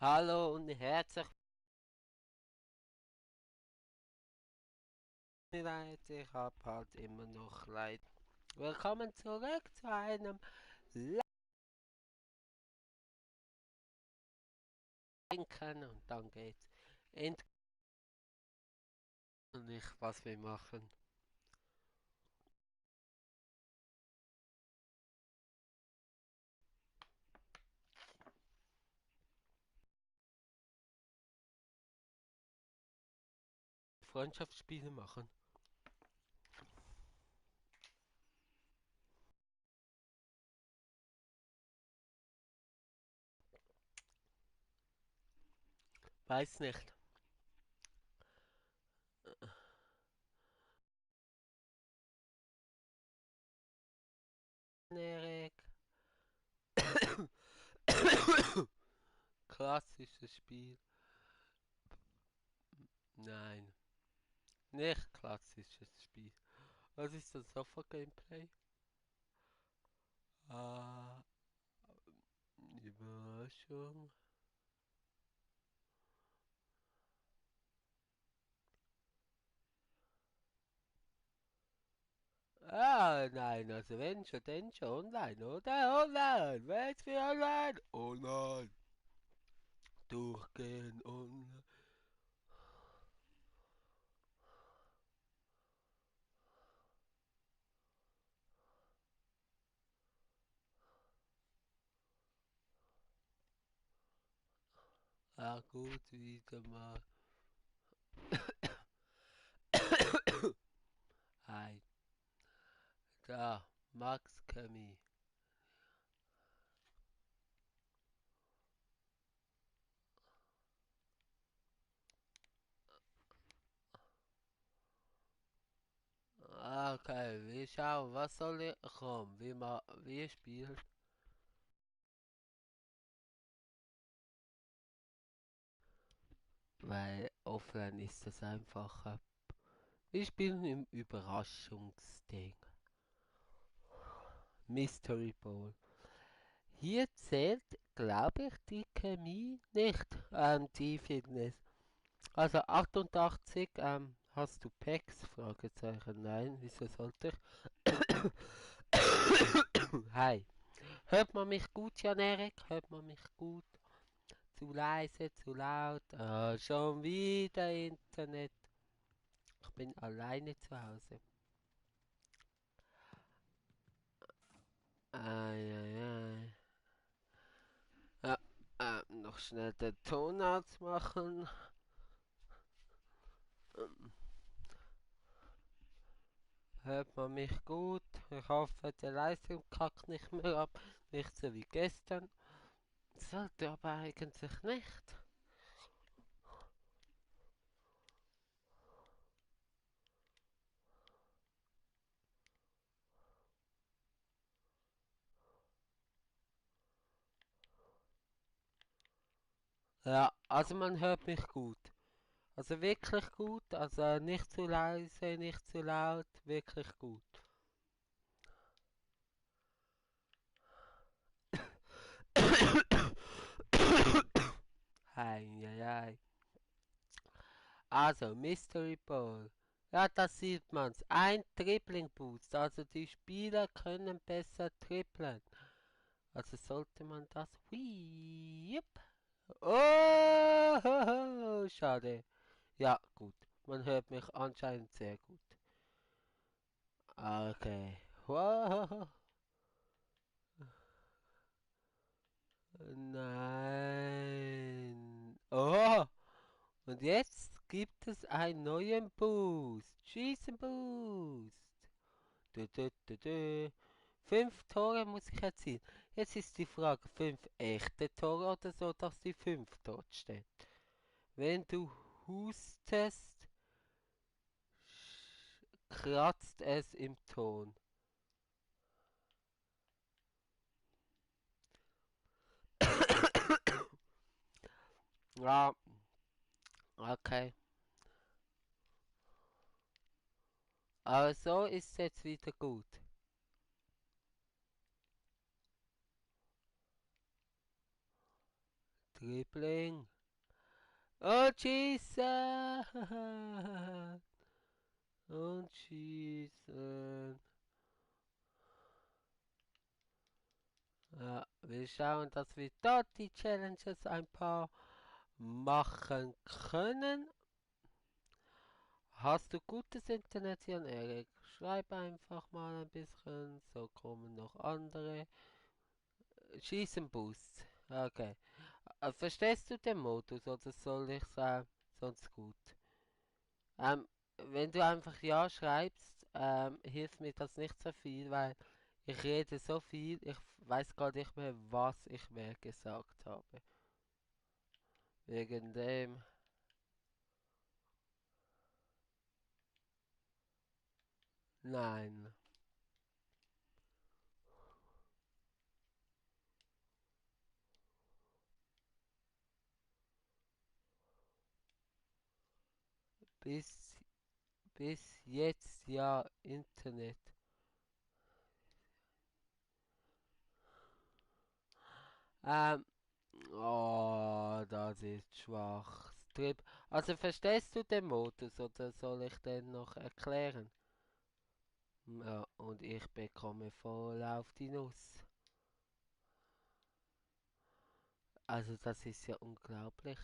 Hallo und herzlich leid, ich hab halt immer noch leid. Willkommen zurück zu einem Lenken und dann geht's endlich nicht, was wir machen. Freundschaftsspiele machen. Weiß nicht. Erik. Klassisches Spiel. Nein, nicht klassisches Spiel. Was ist das Sofa-Gameplay? Ah, Überraschung. Ah, nein, also wenn schon, dann schon online, oder? Online, was für online? Online, durchgehen online. Ah, gut, wieder mal. Hi, da, Max Kami. Okay, wir schauen, was soll ich kommen? Wie spielt? Weil offline ist das einfacher. Wir spielen im Überraschungsding. Mystery Bowl. Hier zählt, glaube ich, die Chemie nicht, die Fitness. Also 88, hast du Pecs? Fragezeichen. Nein, wieso sollte ich? Hi. Hört man mich gut, Jan Erik? Hört man mich gut? Zu leise, zu laut? Ah, schon wieder Internet. Ich bin alleine zu Hause. Ei, ei, ei. Ja, noch schnell den Ton ausmachen. Hört man mich gut? Ich hoffe, die Leistung kackt nicht mehr ab. Nicht so wie gestern. Sollte aber eigentlich nicht. Ja, also man hört mich gut. Also wirklich gut. Also nicht zu leise, nicht zu laut. Wirklich gut. Hei, hei, hei. Also, Mystery Ball. Ja, das sieht man's. Ein Dribbling Boost. Also die Spieler können besser dribbeln. Also sollte man das. Hui, jupp. Oh, schade. Ja, gut. Man hört mich anscheinend sehr gut. Okay. Wow. Nein. Oh. Und jetzt gibt es einen neuen Boost. Schießen Boost. Du, du, du, du. 5 Tore muss ich erzielen. Jetzt ist die Frage, 5 echte Tore oder so, dass die 5 dort steht. Wenn du hustest, kratzt es im Ton. Ja, okay. Aber so ist jetzt wieder gut. Dribbling. Und schießen. Und schießen. Ja, wir schauen, dass wir dort die Challenges ein paar machen können. Hast du gutes Internet, Jan Erik? Schreib einfach mal ein bisschen, so kommen noch andere. Schießenboost. Okay. Verstehst du den Modus oder soll ich sagen, sonst gut? Ähm, wenn du einfach Ja schreibst, hilft mir das nicht so viel, weil ich rede so viel, ich weiß gar nicht mehr, was ich mehr gesagt habe. Wegen dem. Nein. Bis, bis jetzt ja Internet. Ähm, oh, das ist schwach. Strip. Also verstehst du den Modus oder soll ich den noch erklären? Ja, und ich bekomme voll auf die Nuss. Also das ist ja unglaublich.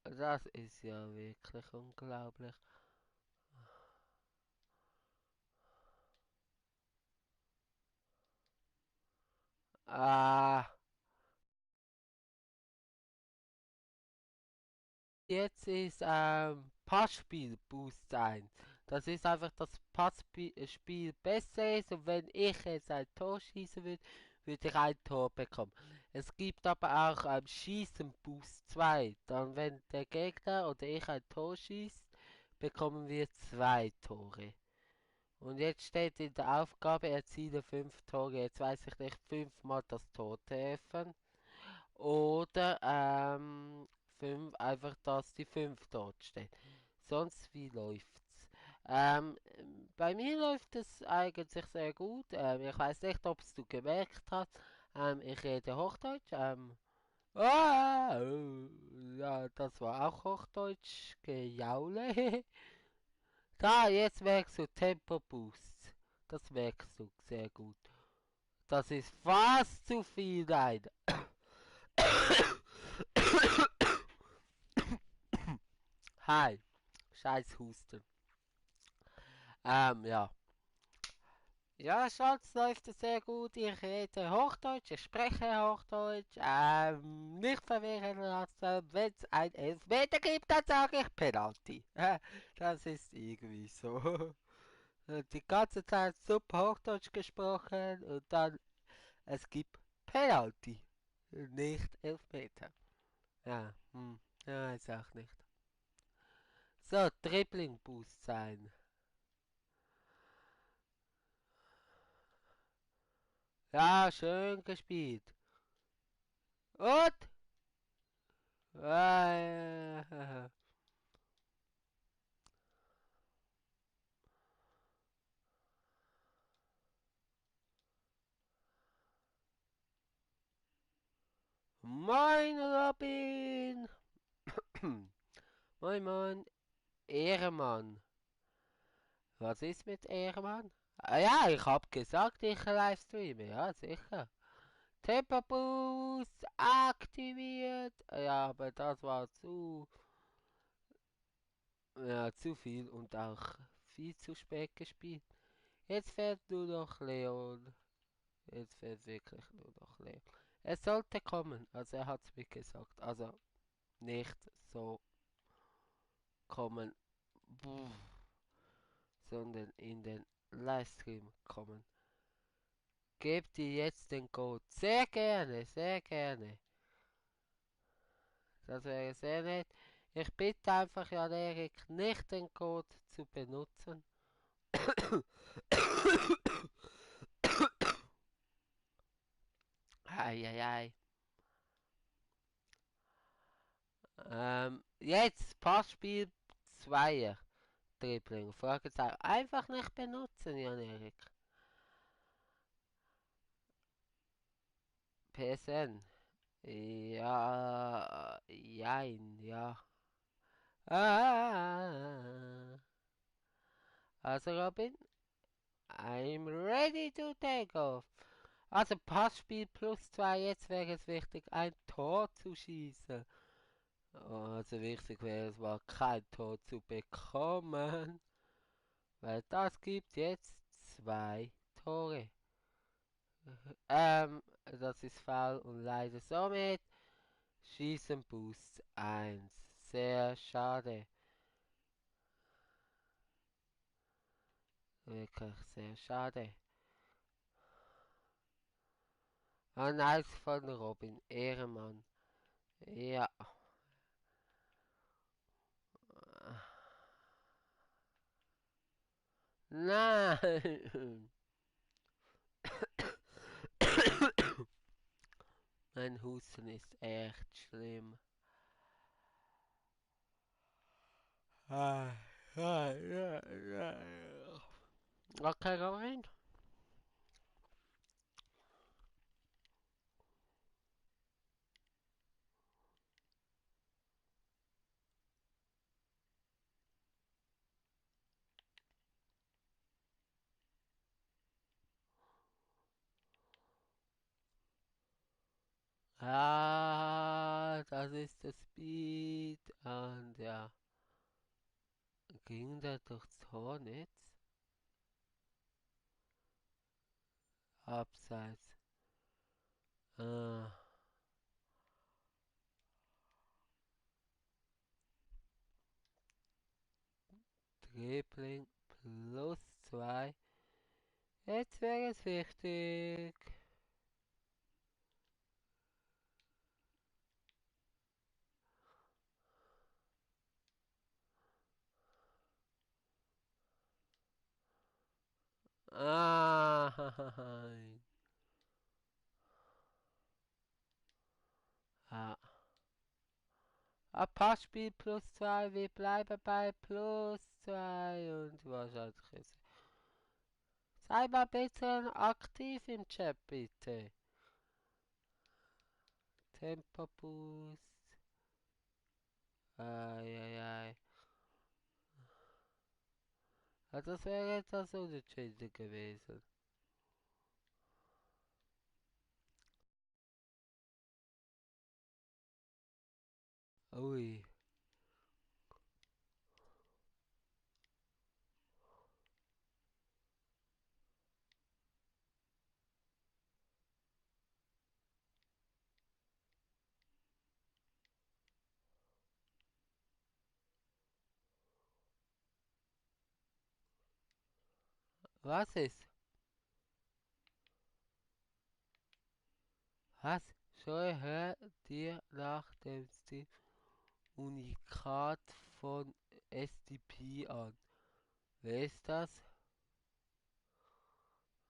Das ist ja wirklich unglaublich. Ah, jetzt ist Passspiel Boost ein. Das ist einfach, dass Passspiel besser ist und wenn ich jetzt ein Tor schießen würde, würde ich ein Tor bekommen. Es gibt aber auch Schießen Boost 2. Dann wenn der Gegner oder ich ein Tor schießt, bekommen wir zwei Tore. Und jetzt steht in der Aufgabe, erziele 5 Tore. Jetzt weiß ich nicht, 5-mal das Tor treffen. Oder 5, einfach, dass die 5 dort steht. Sonst, wie läuft's? Bei mir läuft es eigentlich sehr gut. Ich weiß nicht, ob es du gemerkt hast. Ich rede Hochdeutsch. Ja, das war auch Hochdeutsch. Gejaule. Da, jetzt merkst du Tempo Boost. Das merkst du sehr gut. Das ist fast zu viel, nein. Hi. Scheiß Husten. Ja. Ja, Schatz, läuft es sehr gut. Ich rede Hochdeutsch, ich spreche Hochdeutsch. Nicht verwirren lassen. Wenn es ein Elfmeter gibt, dann sage ich Penalty. Das ist irgendwie so. Die ganze Zeit super Hochdeutsch gesprochen und dann es gibt Penalty. Nicht Elfmeter. Ja, ja, ist auch nicht. So, Dribbling Boost sein. Ja, schön gespielt. Und? Moin Robin! Moin Moin, Ehrenmann. Was ist mit Ehrenmann? Ah ja, ich hab gesagt, ich livestreame, ja sicher. Tempo Boost aktiviert. Ja, aber das war zu viel und auch viel zu spät gespielt. Jetzt fährt nur noch Leon. Jetzt fährt wirklich nur noch Leon. Er sollte kommen, also er hat's mir gesagt. Also nicht so kommen, sondern in den Livestream kommen. Gebt ihr jetzt den Code. Sehr gerne, sehr gerne. Das wäre sehr nett. Ich bitte einfach Jan Erik, nicht den Code zu benutzen. Eieiei. Jetzt Passspiel 2. Dribbling. Fragezeichen. Einfach nicht benutzen, Jan Erik. PSN. Ja, jein, ja. Ah, also Robin, I'm ready to take off. Also Passspiel +2, jetzt wäre es wichtig, ein Tor zu schießen. Also wichtig wäre es mal kein Tor zu bekommen, weil das gibt jetzt 2 Tore. Das ist faul und leider somit Schießen Boost 1. Sehr schade. Wirklich sehr schade. Ah, nice von Robin. Ehrenmann. Ja. Nein. Mein Husten ist echt schlimm. Ah, ja, ja, ja. Okay, Robin. Ah, das ist das Speed. Und ja, ging der durchs Hornetz? Abseits. Ah, Dribbling +2. Jetzt wäre es wichtig. Ah, ah. Passspiel +2, wir bleiben bei +2 und wahrscheinlich ist. Sei mal bitte aktiv im Chat, bitte. Tempo Boost. Eieiei. Ja, das wäre etwas unentschieden gewesen. Ui. Was ist? Was? Schau dir nach dem Stil Unikat von SDP an. Wer ist das?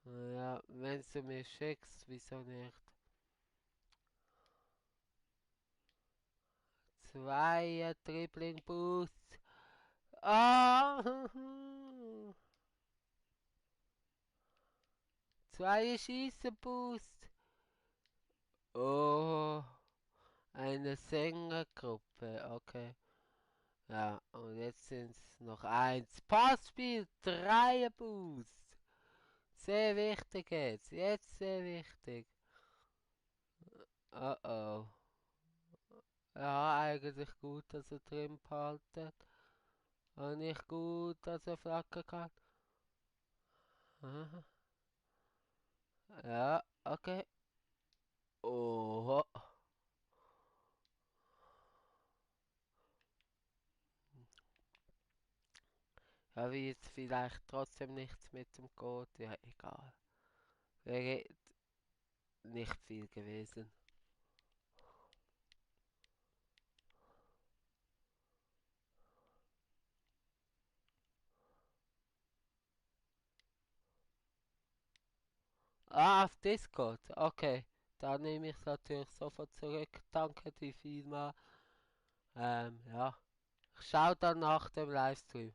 Ja, wenn du mir schickst, wieso nicht? Zweier Dribbling Boost. Ah! Zweier Schießen Boost. Oh, eine Sängergruppe. Okay. Ja, und jetzt sind es noch eins. Passspiel, Dreier Boost. Sehr wichtig jetzt. Jetzt sehr wichtig. Oh oh. Ja, eigentlich gut, dass er drin behalten. Und nicht gut, dass er flacken kann. Aha. Ja, okay. Oh. Ja, wie jetzt vielleicht trotzdem nichts mit dem Code. Ja, egal. Wäre nicht viel gewesen. Ah, auf Discord. Okay. Dann nehme ich es natürlich sofort zurück. Danke dir vielmals. Ja. Ich schaue dann nach dem Livestream.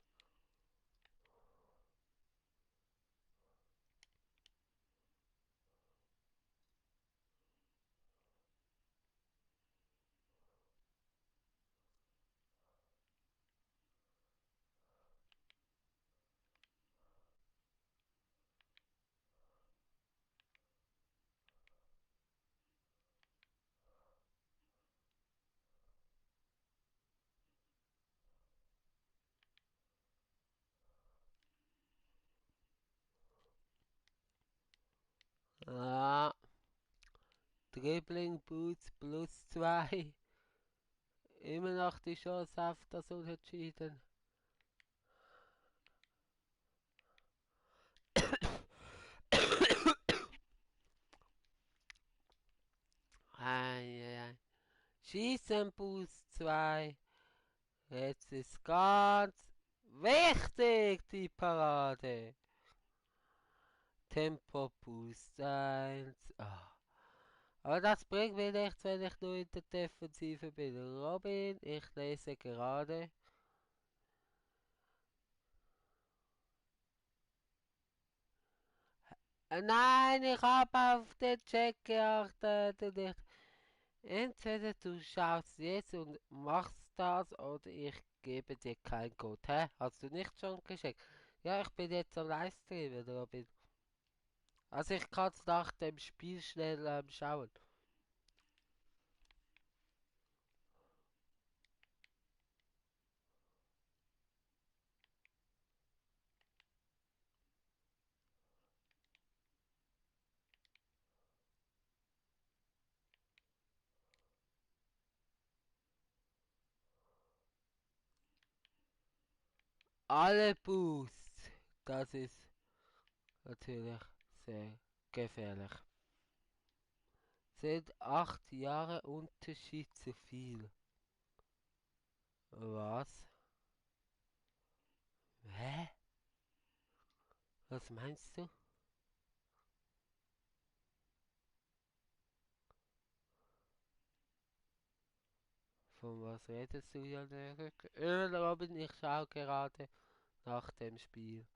Dribbling Boots plus 2. Immer noch die Chance auf das Unentschieden. Eieiei. Schießen Boost 2. Jetzt ist ganz wichtig die Parade. Tempo Boost 1. Ah. Aber das bringt mir nichts, wenn ich nur in der Defensive bin. Robin, ich lese gerade. Nein, ich habe auf den Check geachtet und ich. Entweder du schaust jetzt und machst das oder ich gebe dir kein Code. Hä? Hast du nicht schon geschickt? Ja, ich bin jetzt am Livestreamen, Robin. Also ich kann es nach dem Spiel schnell schauen. Alle Boosts. Das ist natürlich sehr gefährlich. Sind 8 Jahre Unterschied zu viel? Was? Hä? Was meinst du? Von was redest du, Jan Erik? Robin, ich schaue gerade nach dem Spiel.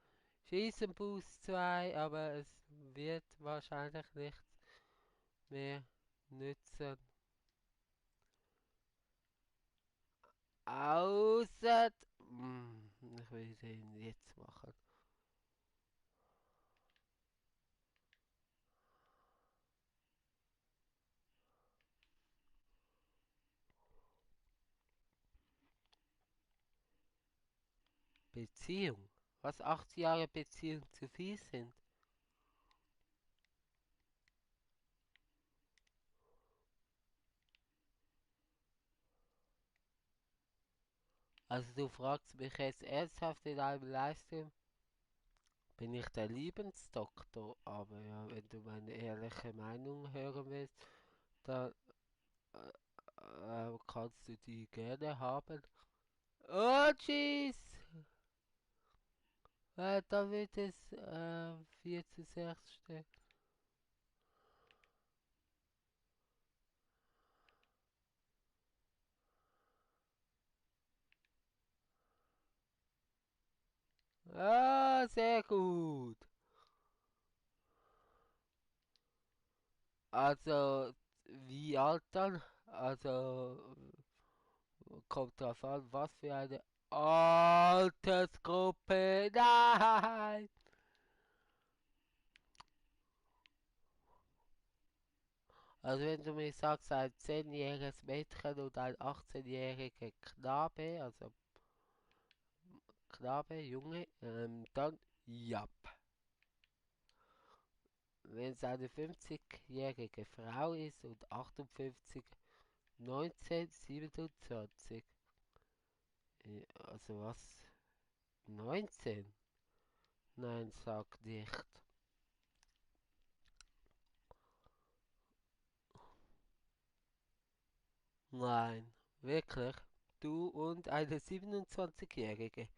Schießen Boost 2, aber es wird wahrscheinlich nichts mehr nützen. Außer. Ich will den jetzt machen. Beziehung. Was 8 Jahre Beziehung zu viel sind. Also du fragst mich jetzt ernsthaft in einem Livestream, bin ich der Liebensdoktor? Aber ja, wenn du meine ehrliche Meinung hören willst, dann kannst du die gerne haben. Oh, tschüss! Da wird es 4 zu 6 stehen. Ah, sehr gut. Also, wie alt dann? Also, kommt drauf an, was für eine Altersgruppe. Nein! Also, wenn du mir sagst, ein 10-jähriges Mädchen und ein 18-jähriger Knabe, also Knabe, Junge, dann ja. Wenn es eine 50-jährige Frau ist und 58, 19, 27. Also was? 19? Nein, sag nicht. Nein, wirklich. Du und eine 27-jährige.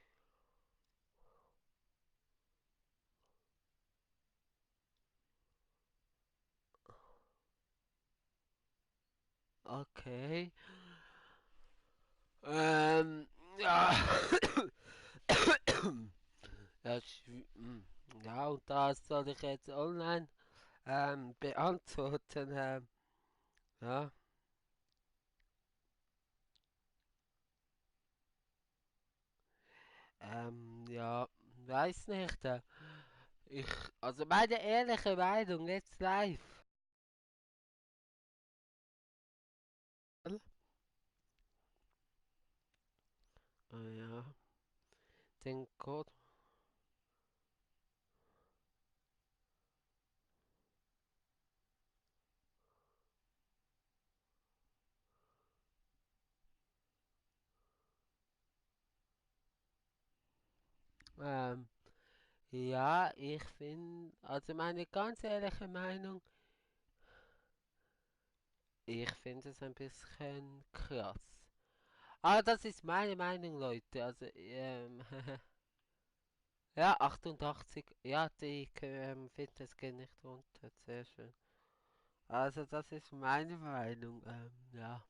Okay. Ja. Ja, ja, und das soll ich jetzt online beantworten. Ja, ja, weiß nicht. Ich, also meine ehrliche Meinung jetzt live. Ja, den Code. Ähm, ja, ich finde, also meine ganz ehrliche Meinung, ich finde es ein bisschen krass. Aber das ist meine Meinung, Leute. Also, ja, 88. Ja, die Fitness geht nicht runter. Sehr schön. Also, das ist meine Meinung. Ja.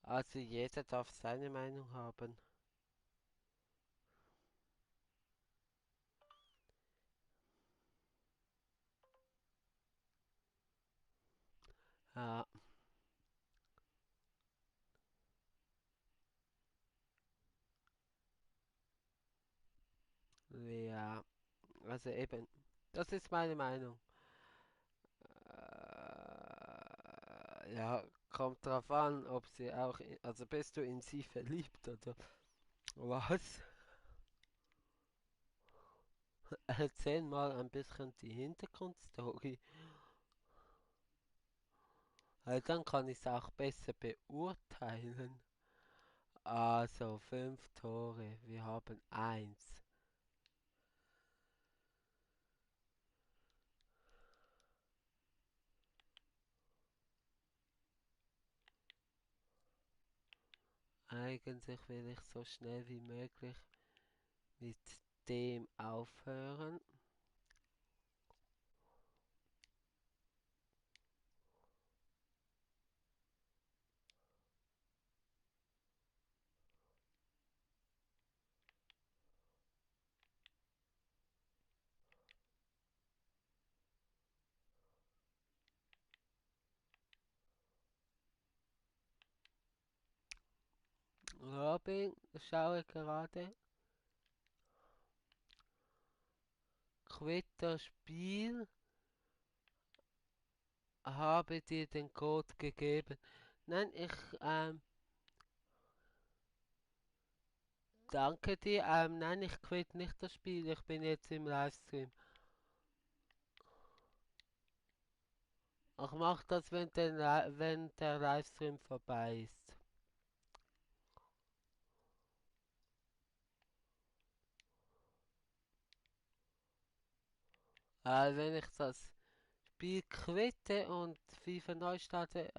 Also, jeder darf seine Meinung haben. Ja, ja. Also eben, das ist meine Meinung. Ja, kommt drauf an, ob sie auch, also bist du in sie verliebt oder was? Erzähl mal ein bisschen die Hintergrundstory. Dann kann ich es auch besser beurteilen. Also, 5 Tore, wir haben eins. Eigentlich will ich so schnell wie möglich mit dem aufhören. Robin, schaue gerade. Quitter Spiel, habe dir den Code gegeben. Nein, ich danke dir. Nein, ich quitte nicht das Spiel. Ich bin jetzt im Livestream. Ich mach das, wenn der Livestream vorbei ist. Wenn ich das Spiel quitte und FIFA neu starte,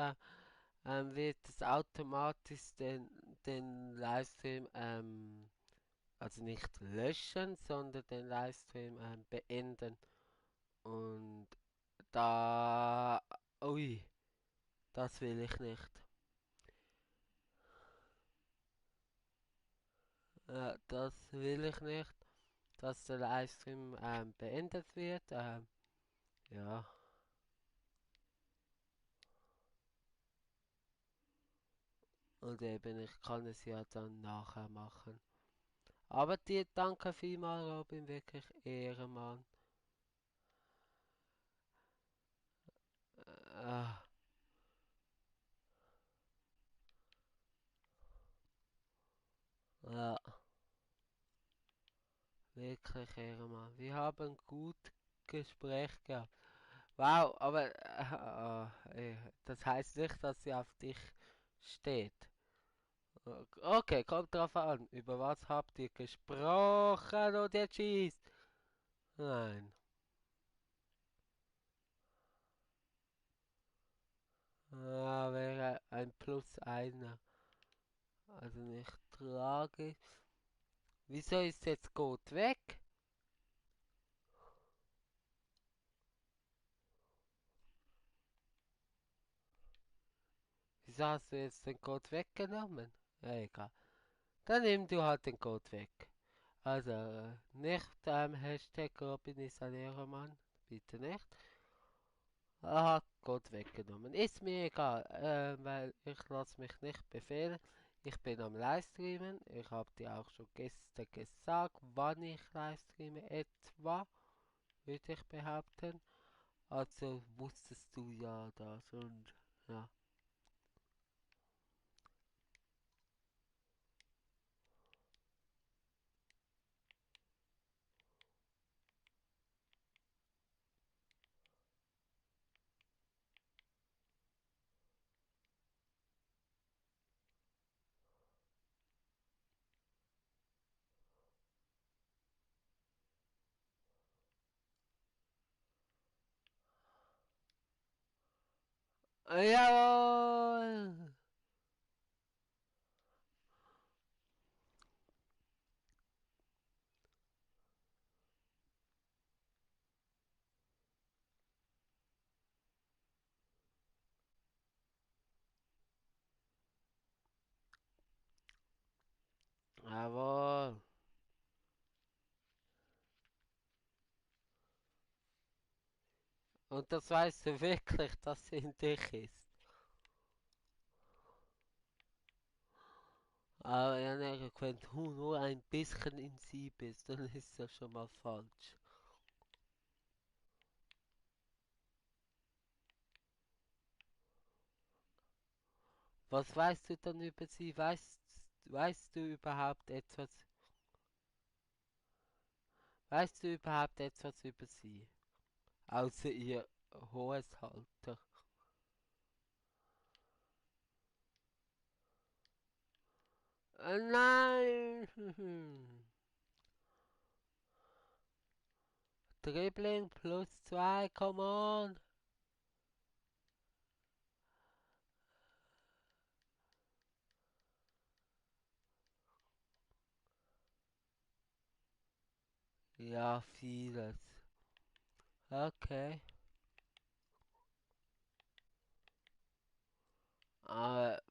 wird es automatisch den Livestream, also nicht löschen, sondern den Livestream beenden. Und da, ui, das will ich nicht. Das will ich nicht, dass der Livestream beendet wird. Ja, und eben, ich kann es ja dann nachher machen. Aber dir danke vielmals, Robin, wirklich Ehrenmann. Äh, ja, wirklich Ehrenmann. Wir haben gut Gespräch gehabt. Wow, aber das heißt nicht, dass sie auf dich steht. Okay, kommt drauf an. Über was habt ihr gesprochen und jetzt schießt? Nein. Wäre ein Plus einer. Also nicht tragisch. Wieso ist jetzt Code weg? Wieso hast du jetzt den Code weggenommen? Ja, egal. Dann nimm du halt den Code weg. Also, nicht Hashtag Robin ist ein Ehrenmann. Bitte nicht. Aha, Code weggenommen. Ist mir egal, weil ich lasse mich nicht befehlen. Ich bin am Livestreamen. Ich habe dir auch schon gestern gesagt, wann ich livestreame etwa, würde ich behaupten. Also wusstest du ja das und ja. Jawohl! Jawohl! Und das weißt du wirklich, dass sie in dich ist. Aber ja, ne, wenn du nur ein bisschen in sie bist, dann ist das schon mal falsch. Was weißt du dann über sie? Weißt du überhaupt etwas? Weißt du überhaupt etwas über sie? Außer ihr hohes Alter. Nein! Dribbling plus 2, come on! Ja, vieles. Okay. Aber,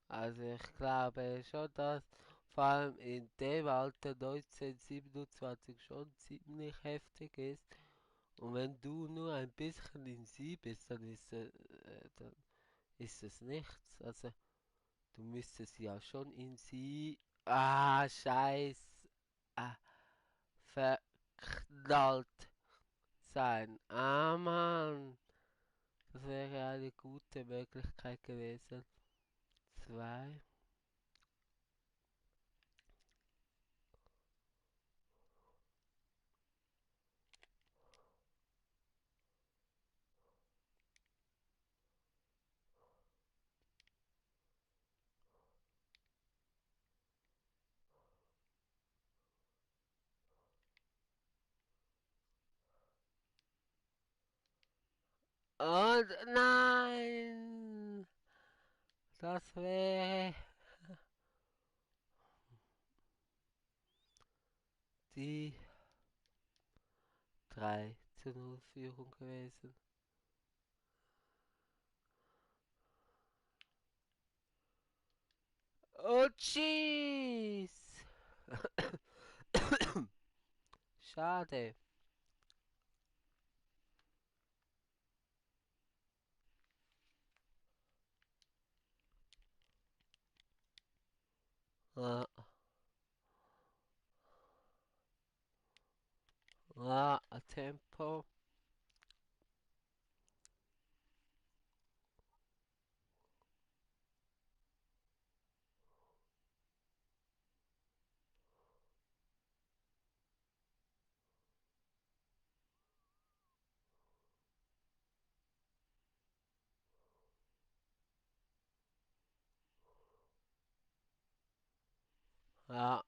also ich glaube schon, dass vor allem in dem Alter 1927 schon ziemlich heftig ist. Und wenn du nur ein bisschen in sie bist, dann ist es nichts. Also du müsstest ja schon in sie. Ah, scheiß. Ah, verknallt sein. Ah, Mann. Das wäre eine gute Möglichkeit gewesen. Zwei. Und nein! Das wäre die 3:0 Führung gewesen. Oh, jeez! Schade. Ah, Tempo. Ja.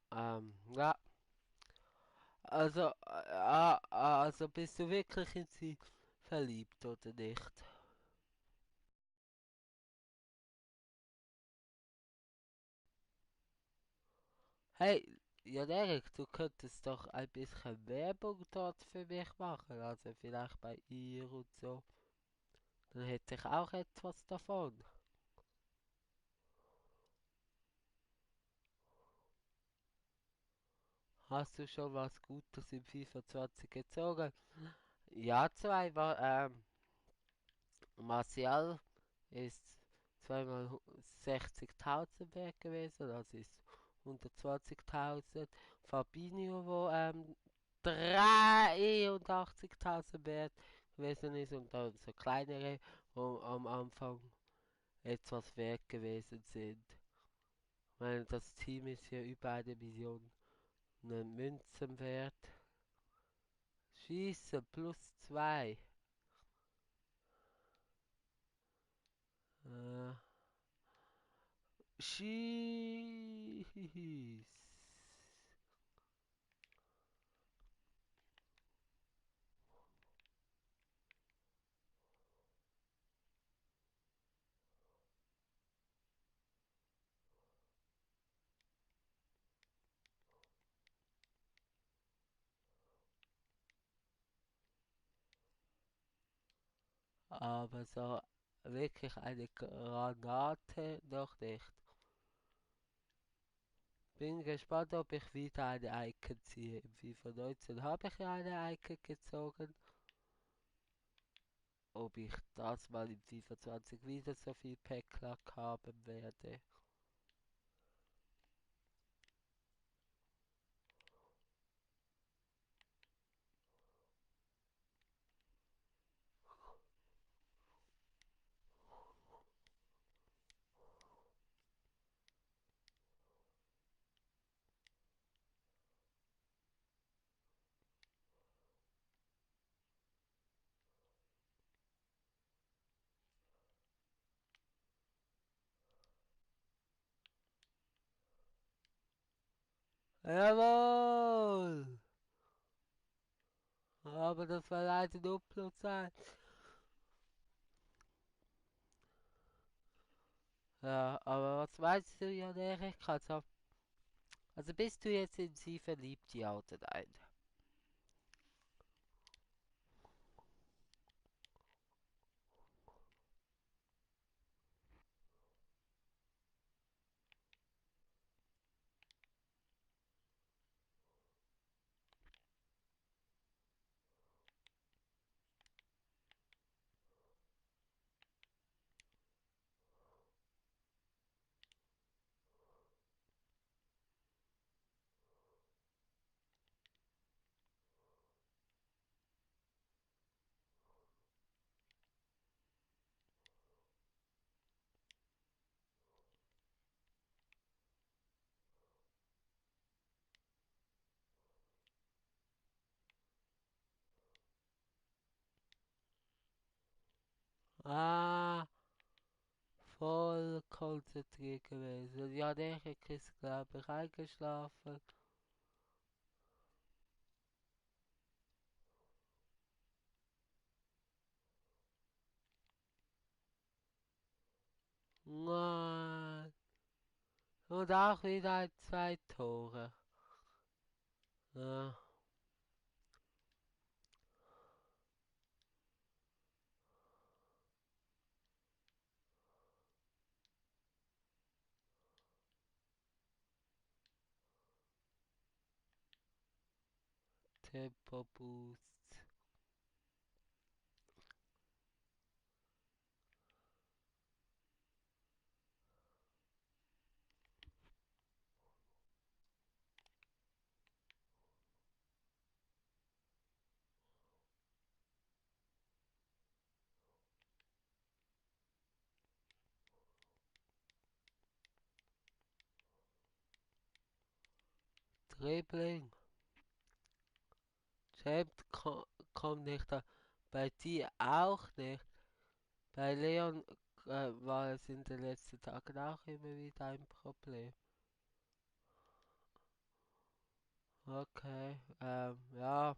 Also bist du wirklich in sie verliebt oder nicht? Hey, ja Derek, du könntest doch ein bisschen Werbung dort für mich machen, also vielleicht bei ihr und so. Dann hätte ich auch etwas davon. Hast du schon was Gutes im FIFA 20 gezogen? Ja, zwei war, Martial ist zweimal 60.000 wert gewesen, das ist 120.000. Fabinho, wo 83.000 wert gewesen ist und dann so kleinere, wo am Anfang etwas wert gewesen sind. Ich meine, das Team ist hier über 1 Million Münzen wert. Schießen plus 2. Äh, Schieß. Aber so wirklich eine Granate noch nicht. Bin gespannt, ob ich wieder eine Icon ziehe. Im FIFA 19 habe ich ja eine Icon gezogen. Ob ich das mal im FIFA 20 wieder so viel Packlack haben werde. Jawohl! Aber das war leider nur plus 1. Ja, aber was meinst du, Jan Erik? Also bist du jetzt in sie verliebt, ja oder nein? Ah, voll konzentriert gewesen. Jan Erik ist, glaube ich, eingeschlafen. Nein. Und auch wieder zwei Tore. Ja, Tempo Boost. Dribbling. Champ kommt nicht da. Bei dir auch nicht. Bei Leon war es in den letzten Tagen auch immer wieder ein Problem. Okay, ja,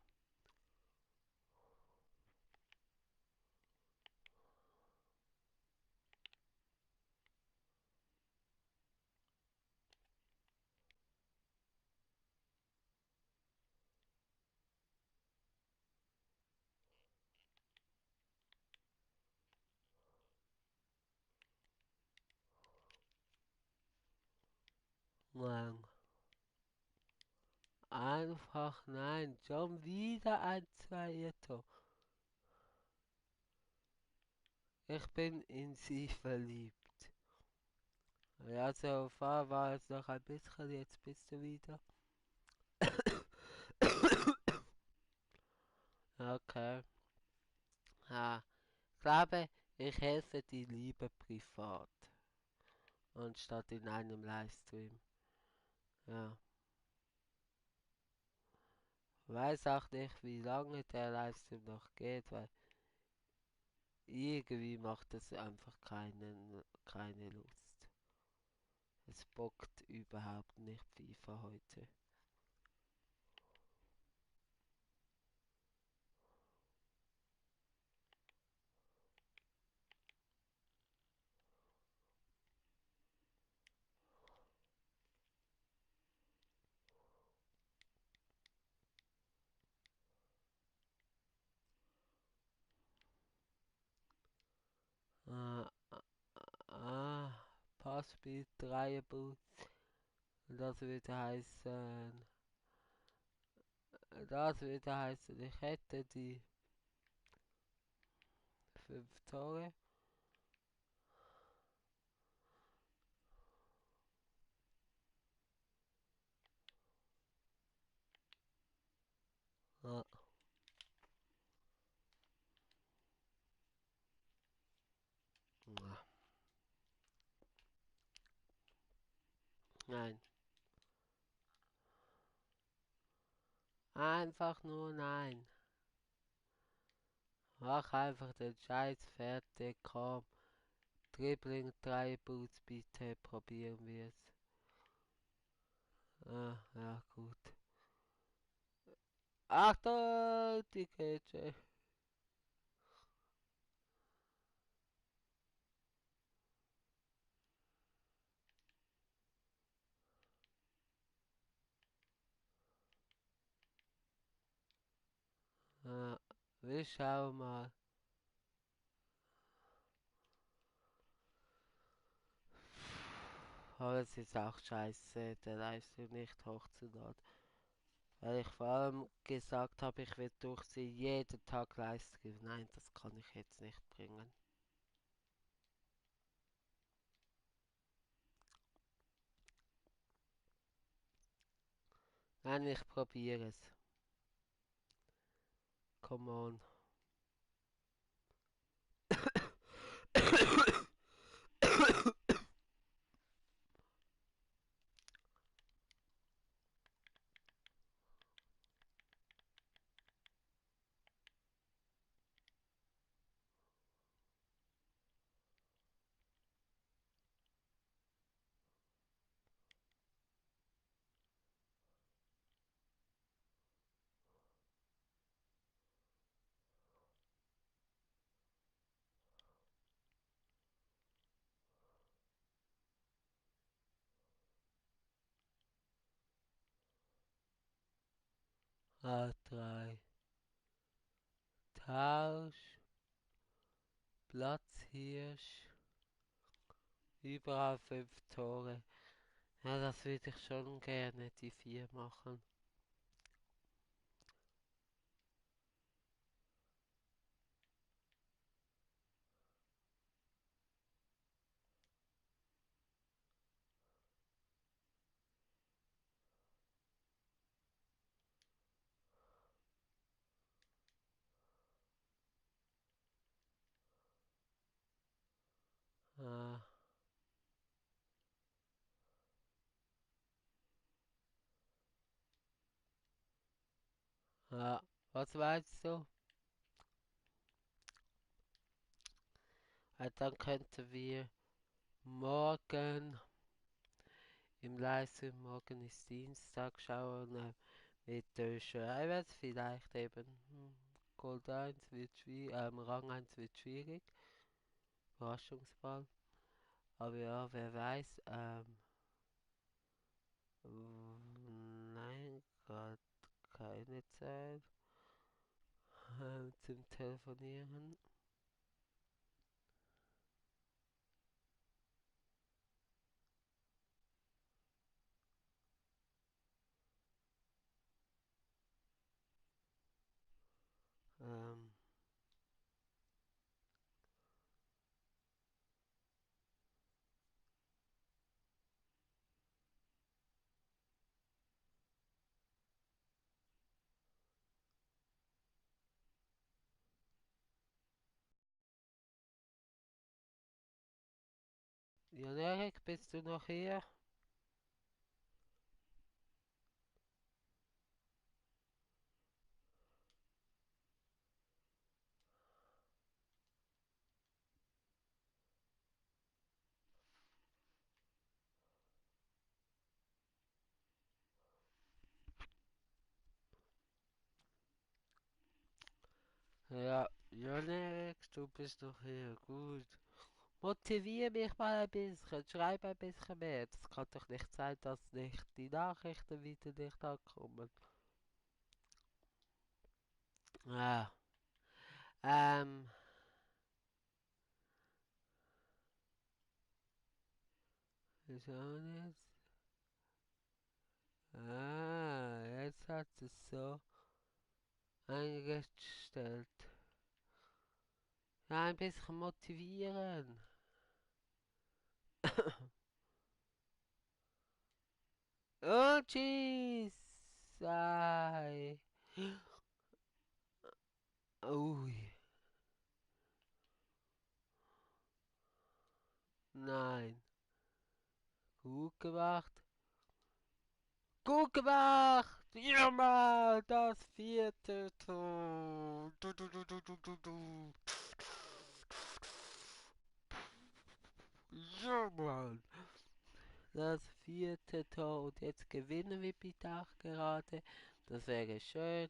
nein. Einfach nein. Schon wieder ein Zweiertor. Ich bin in sie verliebt. Ja, so far war es noch ein bisschen, jetzt bist du wieder. Okay. Ja, ich glaube, ich helfe dir lieber privat, anstatt in einem Livestream. Ja. Weiß auch nicht, wie lange der Livestream noch geht, weil irgendwie macht es einfach keine Lust. Es bockt überhaupt nicht FIFA heute. Fastbeat Dreierboots. Und das würde heißen, ich hätte die 5 Tore. Ah, nein. Einfach nur nein. Mach einfach den Scheiß fertig, komm. Dribbling, 3 Boots, bitte probieren wir es. Ah, ja, gut. Achtung, die Grätsche. Ah, wir schauen mal. Aber es ist auch scheiße, der Livestream nicht hochzuladen. Weil ich vor allem gesagt habe, ich will durch sie jeden Tag Livestream. Nein, das kann ich jetzt nicht bringen. Nein, ich probiere es. Come on. A3. Tausch. Platzhirsch. Überall 5 Tore. Ja, das würde ich schon gerne, die 4 machen. Ah, ah. Was meinst du? Dann könnten wir morgen im Livestream, morgen ist Dienstag, schauen mit der Schreiber vielleicht eben. Gold 1 wird schwierig, Rang 1 wird schwierig. Überraschungsball. Aber ja, wer weiß. Nein, gerade keine Zeit zum Telefonieren. Ähm, Jan Erik, bist du noch hier? Ja, Jan Erik, du bist noch hier. Gut. Motivier mich mal ein bisschen, schreib ein bisschen mehr. Das kann doch nicht sein, dass nicht die Nachrichten wieder nicht ankommen. Ja, ähm, Ist auch nicht. Ah, jetzt hat es so eingestellt. Ja, ein bisschen motivieren. Und tschüss. Sei. Ui. Nein. Gut gemacht. Gut gemacht! Ja, Mann, das vierte Tor. Du. Ja, Mann. Das vierte Tor. Und jetzt gewinnen wir bitte auch gerade. Das wäre schön.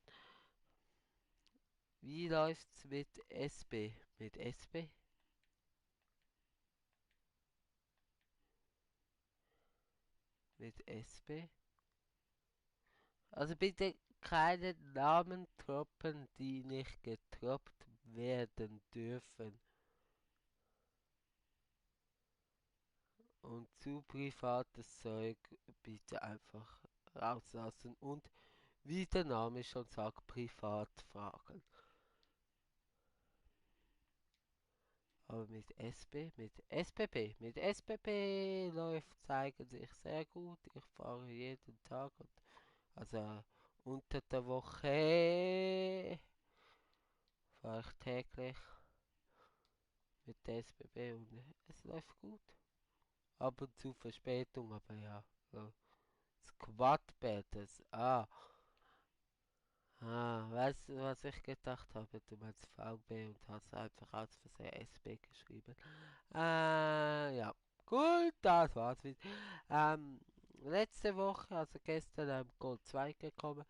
Wie läuft's mit SB? Mit SB? Mit SB? Also bitte keine Namen droppen, die nicht getroppt werden dürfen. Und zu privates Zeug bitte einfach rauslassen. Und wie der Name schon sagt, privat fragen. Aber mit mit SPP läuft es eigentlich sehr gut. Ich fahre jeden Tag, also unter der Woche fahre ich täglich mit der SBB und es läuft gut. Ab und zu Verspätung, aber ja. So. Squad-Battles, weißt du, was ich gedacht habe? Du meinst VB und hast einfach aus Versehen SB geschrieben. Ja. Gut, das war's. Ähm, letzte Woche, also gestern, Gold 2 gekommen.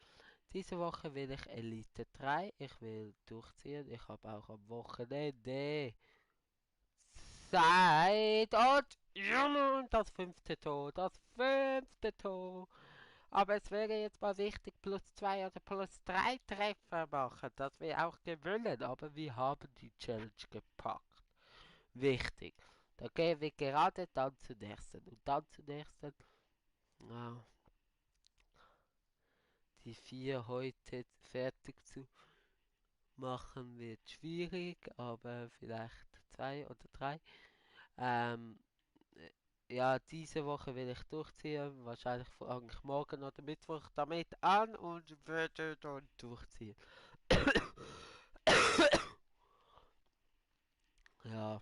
Diese Woche will ich Elite 3. Ich will durchziehen. Ich habe auch am Wochenende Zeit. Und ja, das fünfte Tor. Das fünfte Tor. Aber es wäre jetzt mal wichtig, plus 2 oder plus 3 Treffer machen, dass wir auch gewinnen. Aber wir haben die Challenge gepackt. Wichtig. Da gehen wir gerade dann zum nächsten. Und dann zum nächsten. Ja, die 4 heute fertig zu machen wird schwierig, aber vielleicht 2 oder 3. Ähm, ja, diese Woche will ich durchziehen. Wahrscheinlich fange ich morgen oder Mittwoch damit an und werde dann durchziehen. Ja,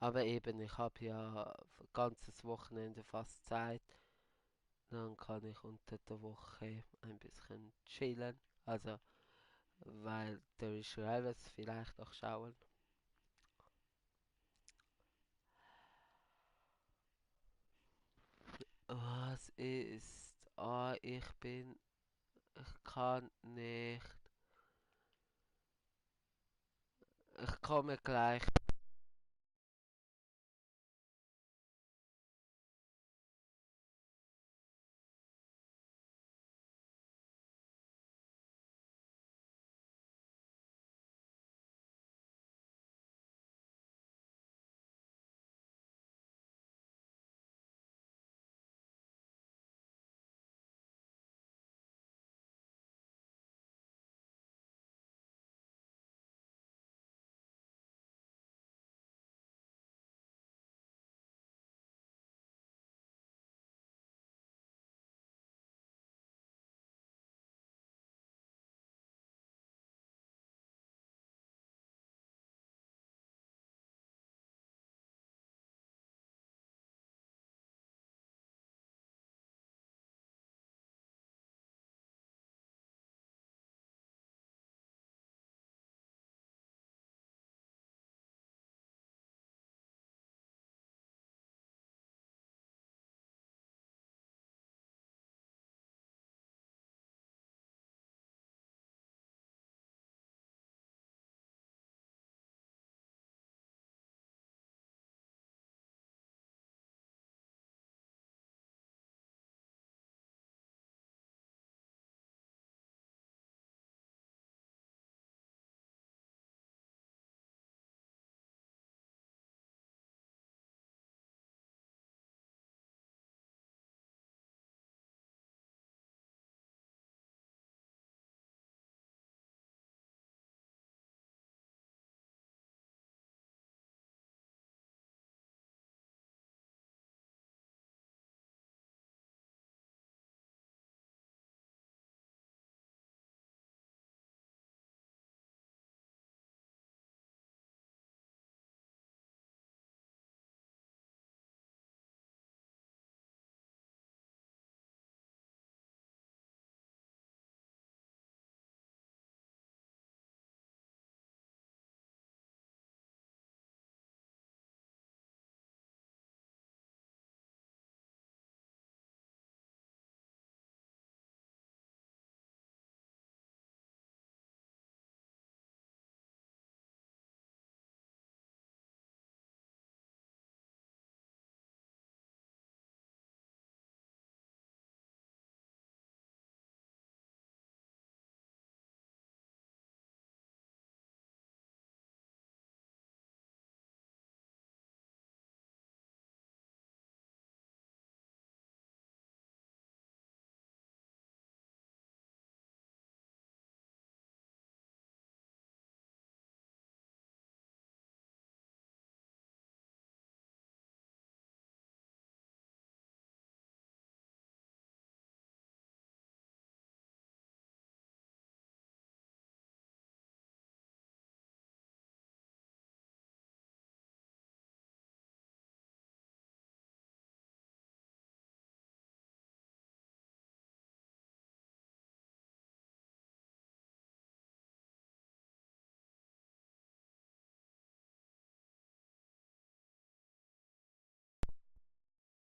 aber eben, ich habe ja ein ganzes Wochenende fast Zeit. Dann kann ich unter der Woche ein bisschen chillen. Also, weil der Rivals vielleicht auch schauen. Was ist? Ich kann nicht. Ich komme gleich.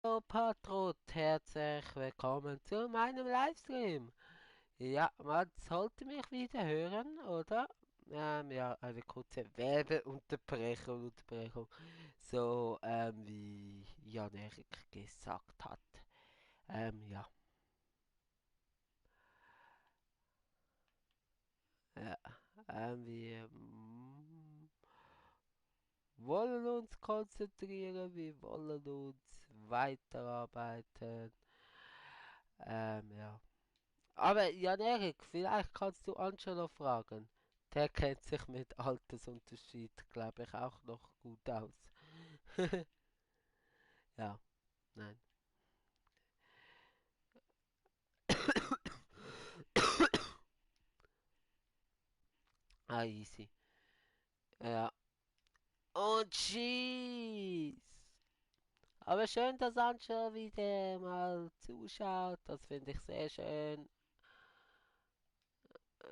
Hallo Patrot, herzlich willkommen zu meinem Livestream. Ja, man sollte mich wieder hören, oder? Ja, eine kurze Werbeunterbrechung. So, wie Jan Erik gesagt hat. Ja, ja, wir wollen uns konzentrieren, wir wollen uns weiterarbeiten. Ja. Aber Jan-Erik, vielleicht kannst du Angelo fragen. Der kennt sich mit Altersunterschied, glaube ich, auch noch gut aus. Ja, nein. Ah, easy. Ja. Und tschüss. Aber schön, dass Angelo wieder mal zuschaut. Das finde ich sehr schön.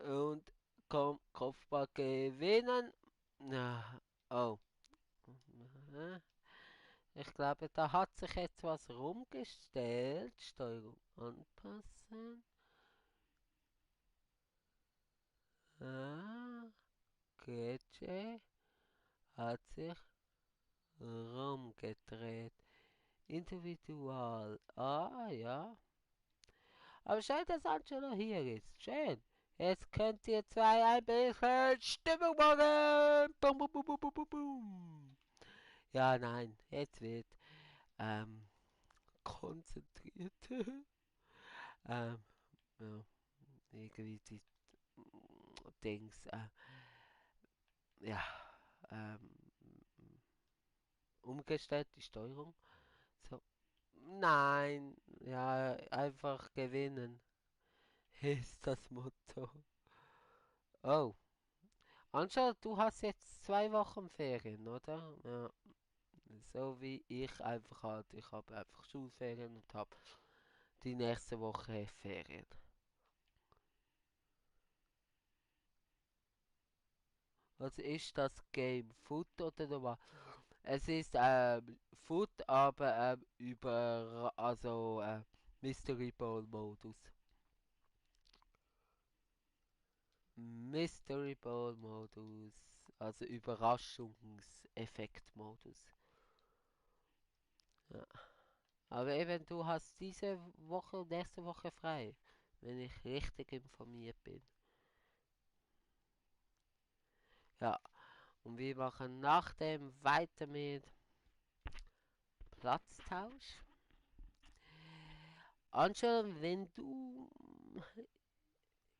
Und komm, Kopfball gewinnen. Na, oh. Ich glaube, da hat sich jetzt was rumgestellt. Steuerung anpassen. Ah, Gretche hat sich rumgedreht. Individual. Ah, ja. Aber schön, dass Angelo hier ist. Schön. Jetzt könnt ihr zwei ein bisschen Stimmung machen. Bum, bum, bum, bum, bum, bum, bum. Ja, nein. Jetzt wird ähm, konzentriert. ähm, ja, irgendwie die Dings. Ja, ähm, umgestellt, die Steuerung. So. Nein, ja, einfach gewinnen ist das Motto. Oh, Anscha, du hast jetzt 2 Wochen Ferien, oder? Ja, so wie ich einfach halt. Ich habe einfach Schulferien und habe die nächste Woche Ferien. Was ist das Game? Foot oder was? Es ist Foot, aber über also Mystery Ball Modus. Mystery Ball Modus, also Überraschungseffekt-Modus. Ja. Aber eben, du hast diese Woche und nächste Woche frei, wenn ich richtig informiert bin. Ja, und wir machen nach dem weiter mit Platztausch. Angela, wenn du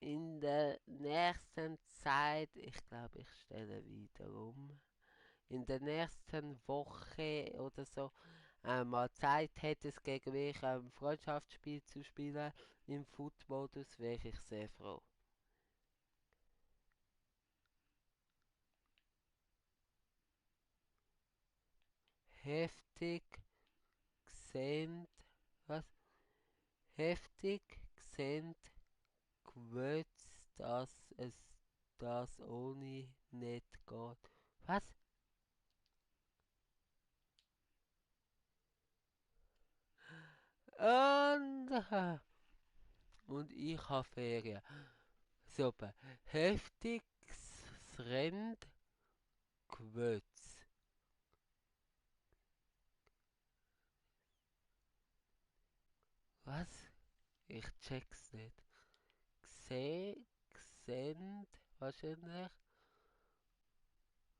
in der nächsten Zeit, ich glaube, ich stelle wieder um, in der nächsten Woche oder so mal Zeit hättest, gegen mich ein Freundschaftsspiel zu spielen im Foot-Modus, wäre ich sehr froh. Heftig sind, was? Heftig sind gewöhnt, dass es das ohne nicht geht. Was? Und, und ich habe Ferien. Super. Heftiges Rennt gewöhnt. Was? Ich check's nicht. Gesend wahrscheinlich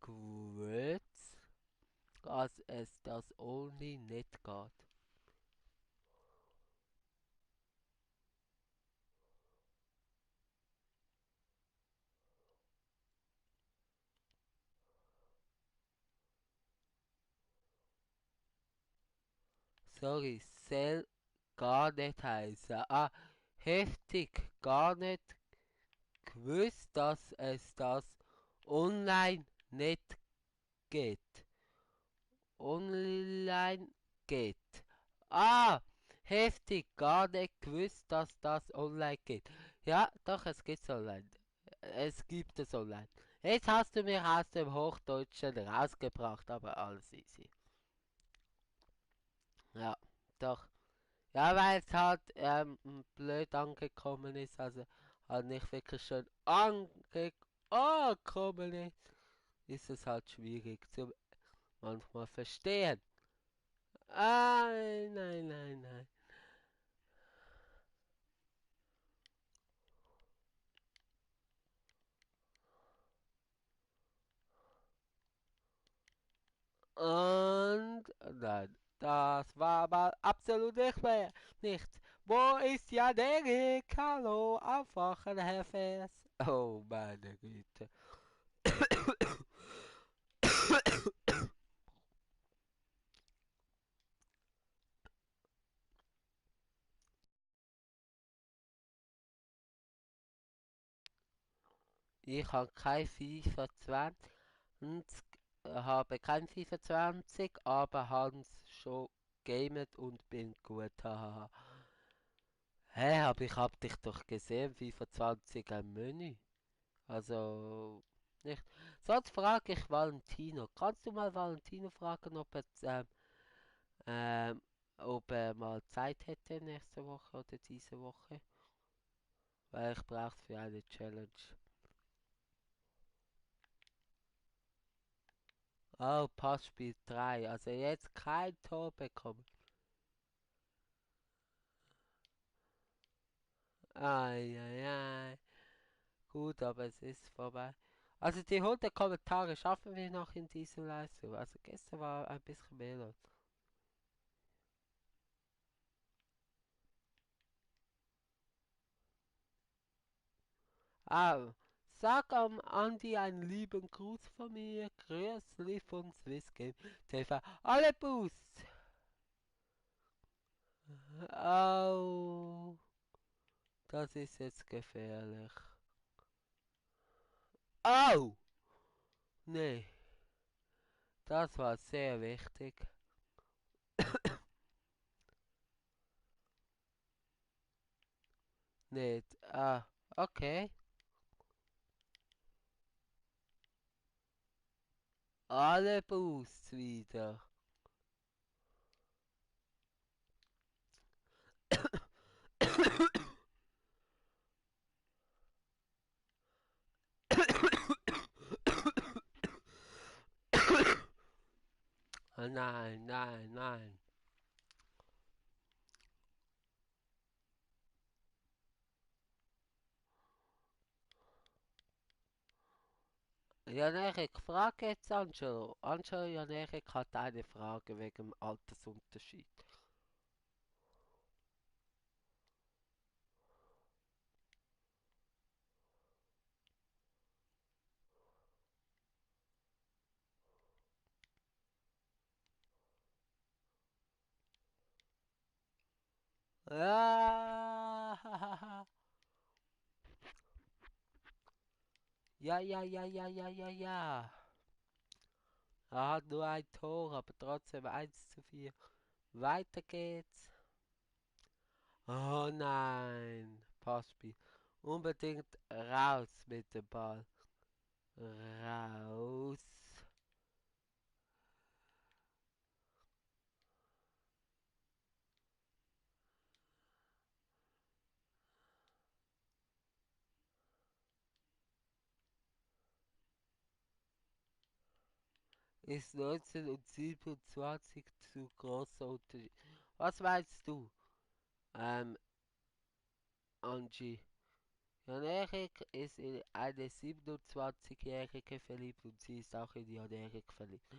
gewöhnt, dass es das Only nicht geht. Sorry, soll gar nicht heißen. Ah, heftig, gar nicht gewusst, dass es das online nicht geht. Online geht. Ah, heftig, gar nicht gewusst, dass das online geht. Ja, doch, es gibt's online. Es gibt es online. Jetzt hast du mich aus dem Hochdeutschen rausgebracht, aber alles easy. Ja. Doch. Ja, weil es halt blöd angekommen ist, also halt nicht wirklich schön angekommen ist es halt schwierig zu manchmal verstehen. Nein, nein, nein. Und nein, das war aber absolut nicht mehr. Nichts. Wo ist ja der Rick? Hallo, aufwachen, Herr Fers. Oh, meine Güte. Ich habe kein FIFA 20, habe kein FIFA 20, aber Hans schon gamet und bin gut. Hahaha. Hä, aber ich hab dich doch gesehen, FIFA 20 ein Menü. Also, nicht. Sonst frage ich Valentino. Kannst du mal Valentino fragen, ähm, ob er mal Zeit hätte nächste Woche oder diese Woche? Weil ich brauch's für eine Challenge. Oh, Passspiel 3. Also jetzt kein Tor bekommen. Ai. Gut, aber es ist vorbei. Also die 100 Kommentare schaffen wir noch in diesem Livestream. Also gestern war ein bisschen mehr los. Ah, sag am Andi einen lieben Gruß von mir. Grüßli von Swissgame TV. Alle Boosts! Au, das ist jetzt gefährlich. Au! Nee, das war sehr wichtig. Nicht. Ah, okay. Alle Boosts wieder. Nein. Jan-Erik, frage jetzt Angelo. Angelo Jan-Erik hat eine Frage wegen dem Altersunterschied. Ja, ja. Er hat nur ein Tor, aber trotzdem 1:4. Weiter geht's. Oh nein. Passspiel. Unbedingt raus mit dem Ball. Raus. Ist 19 und 27 zu großer Unterschied. Was meinst du, ähm, Angie? Jan-Erik ist in eine 27-Jährige verliebt und sie ist auch in Jan-Erik verliebt.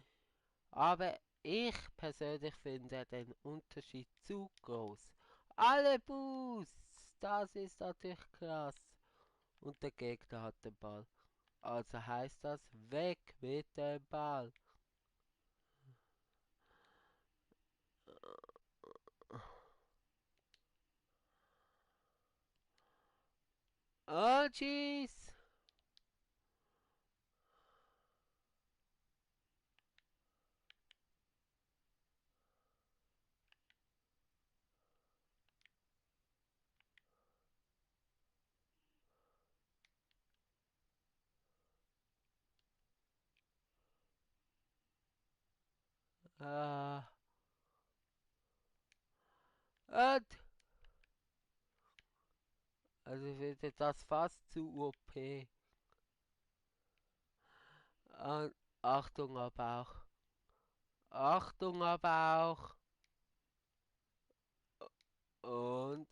Aber ich persönlich finde den Unterschied zu groß. Alle Boosts! Das ist natürlich krass. Und der Gegner hat den Ball. Also heißt das, weg mit dem Ball. Oh, jeez! Ah, Und, also ich finde das fast zu OP. Und Achtung aber auch. Achtung aber auch. Und,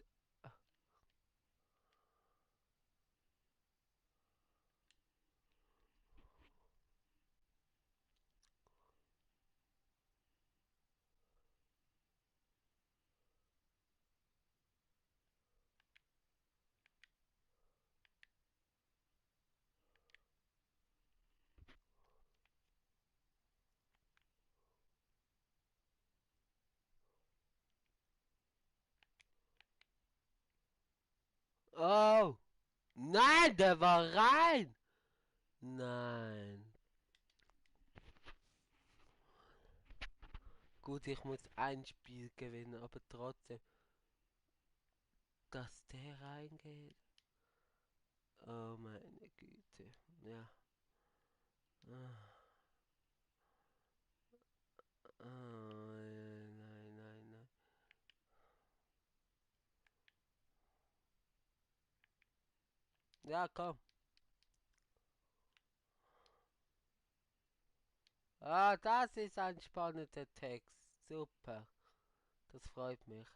oh, nein, der war rein. Nein. Gut, ich muss ein Spiel gewinnen, aber trotzdem, dass der reingeht. Oh meine Güte. Ja. Ah, nein, nein, nein. Ja, komm. Ah, das ist ein spannender Text. Super. Das freut mich.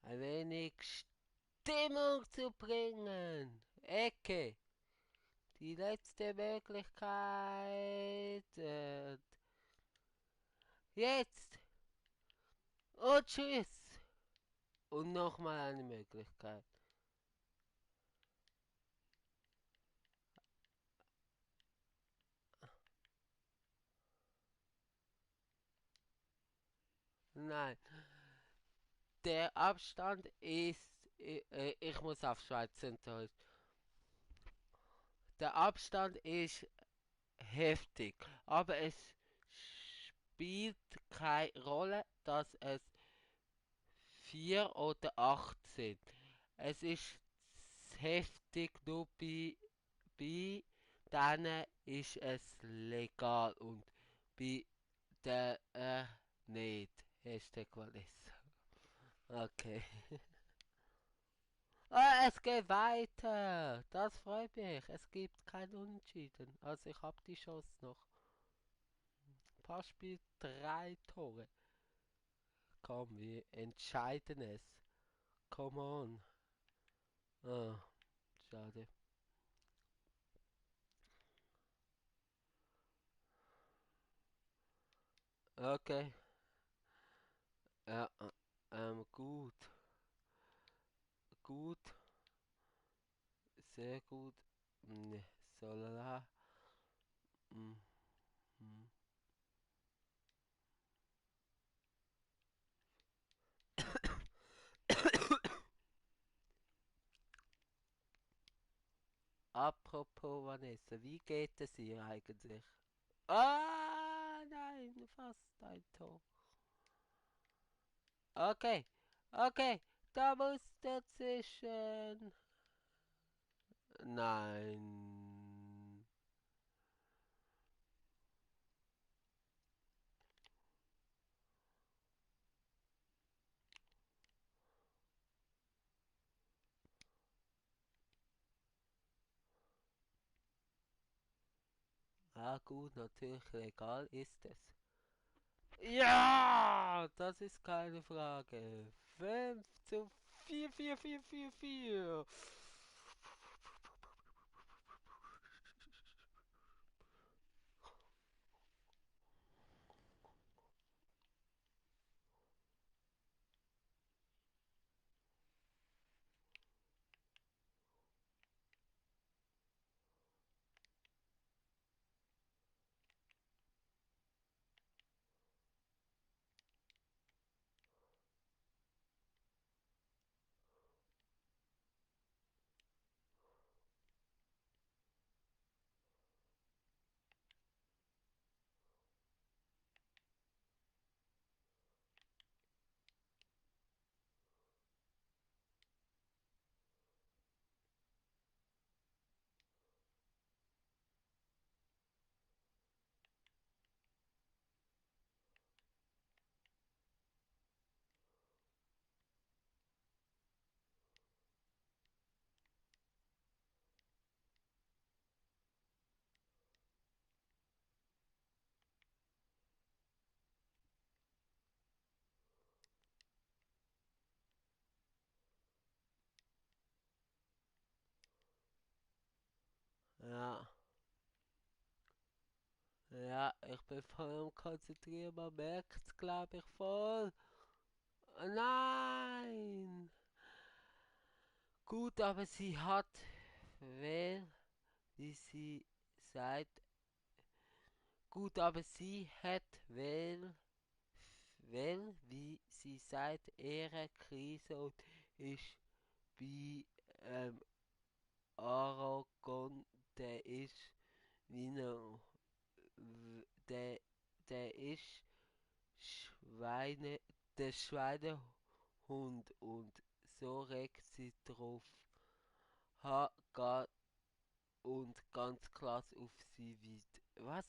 Ein wenig Stimmung zu bringen. Ecke. Die letzte Möglichkeit. Jetzt. Und tschüss. Und nochmal eine Möglichkeit. Nein. Der Abstand ist. Ich muss auf Schweiz enttäuscht. Der Abstand ist heftig. Aber es spielt keine Rolle, dass es 4 oder 8 sind. Es ist heftig, nur bei denen ist es legal und bei der nicht. Hashtag Wallis. Okay. Ah, es geht weiter. Das freut mich. Es gibt kein Unentschieden. Also ich habe die Chance noch. Paar Spiel 3 Tore. Komm, wir entscheiden es. Come on. Ah, schade. Okay. Ja, gut. Gut. Sehr gut. Ne, so lala. Mm, mm. Apropos Vanessa, wie geht es ihr eigentlich? Ah, nein, fast ein Tor. Okay, okay, da muss dazwischen. Nein. Ah, gut, natürlich legal ist es. Ja, das ist keine Frage. 5:4, 4, 4, 4, 4. Ja, ich bin voll am Konzentrieren, man merkt es, glaube ich, voll. Nein! Gut, aber sie hat, weil, wie sie sagt, gut, aber sie hat, wie sie sagt, ihre Krise und ist bei Aragon, der ist wie ein, der, der ist Schweine, der Schweinehund und so regt sie drauf. Gar und ganz klass auf sie weit. Was?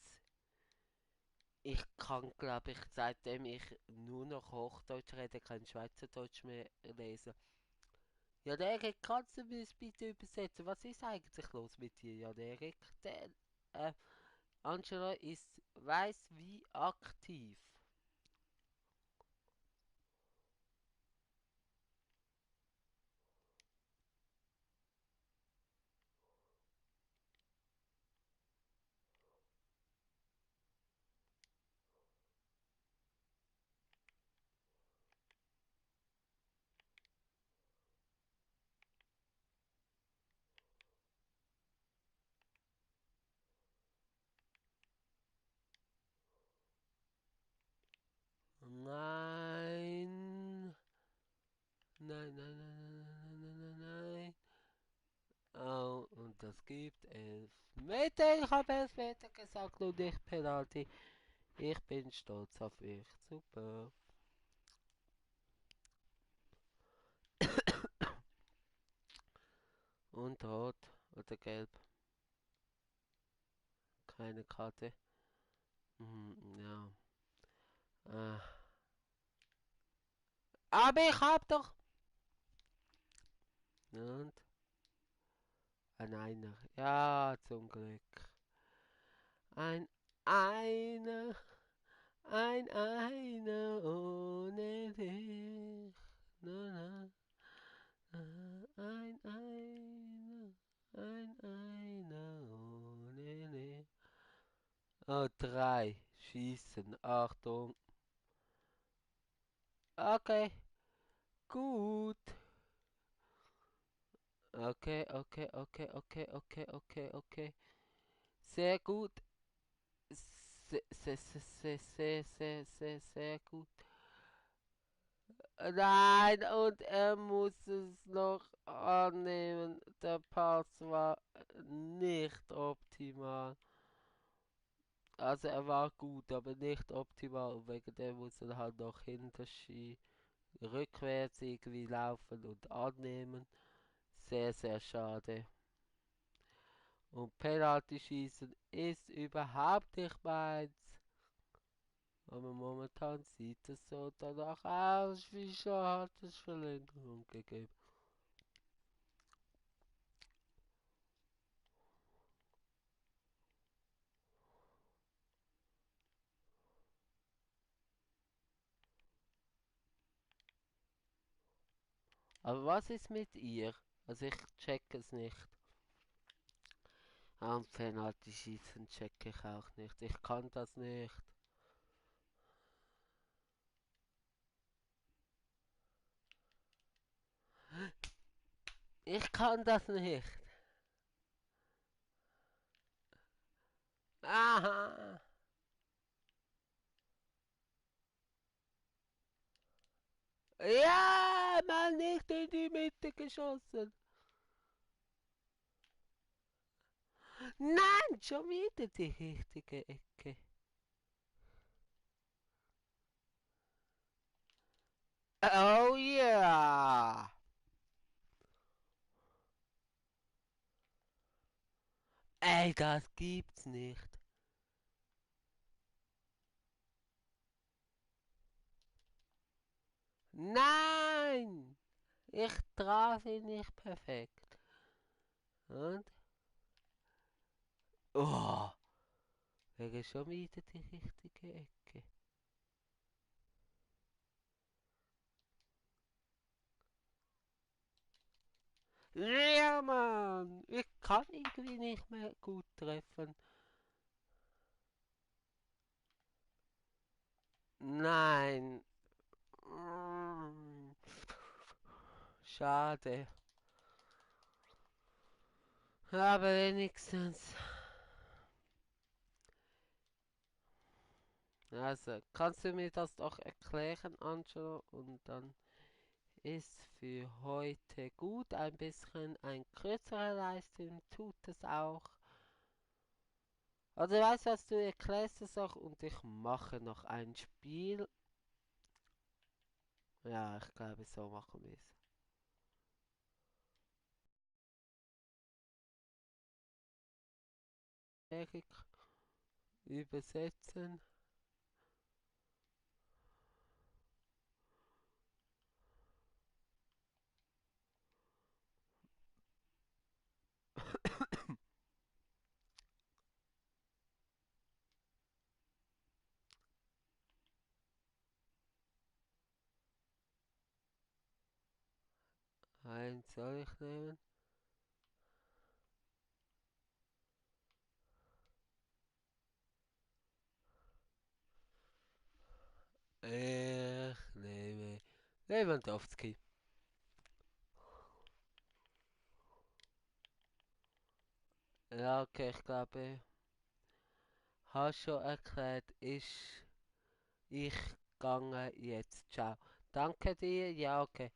Ich kann, glaube ich, seitdem ich nur noch Hochdeutsch rede, kein Schweizerdeutsch mehr lesen. Ja, Derek, kannst du mir das bitte übersetzen? Was ist eigentlich los mit dir, ja, Derek? Äh, Angela ist weiß wie aktiv. Nein. Nein, nein, nein, nein, nein, nein, nein. Oh, und das gibt 11 Meter. Ich habe 11 Meter gesagt und nicht Penalty. Ich bin stolz auf mich. Super. Und rot oder gelb. Keine Karte. Ja. Ah. Aber ich hab doch. Und? Ein Einer. Ja, zum Glück. Ein Einer. Ein Einer ohne dich. Na, na, ein Einer. Ein Einer ohne dich. Oh, drei. Schießen. Achtung. Okay. Gut. Okay, okay, okay, okay, okay, okay, okay. Sehr gut. Sehr gut. Nein, und er muss es noch annehmen. Der Pass war nicht optimal. Also er war gut, aber nicht optimal. Und wegen dem muss er halt noch hinterski rückwärts irgendwie laufen und annehmen. Sehr, sehr schade. Und Penalty schießen ist überhaupt nicht meins. Aber momentan sieht es so danach aus, wie schon hat es Verlängerung gegeben. Aber was ist mit ihr? Also ich check es nicht. Am Penalty schießen check ich auch nicht. Ich kann das nicht. Ich kann das nicht. Aha. Ja, mal nicht in die Mitte geschossen. Nein, schon wieder die richtige Ecke. Oh ja. Ey, das gibt's nicht. Nein! Ich traf ihn nicht perfekt. Und? Oh, wäre schon wieder die richtige Ecke. Ja, Mann! Ich kann irgendwie nicht mehr gut treffen. Nein. Mm, schade. Aber wenigstens. Also, kannst du mir das doch erklären, Angelo? Und dann ist für heute gut. Ein bisschen ein kürzerer Livestream tut es auch. Also, weißt du was, du erklärst es auch und ich mache noch ein Spiel. Ja, ich glaube, so machen wir es. Erik, übersetzen. Ein soll ich nehmen? Ich nehme Lewandowski. Ja, okay, ich glaube, hast schon erklärt, ich gange jetzt. Ciao. Danke dir. Ja, okay.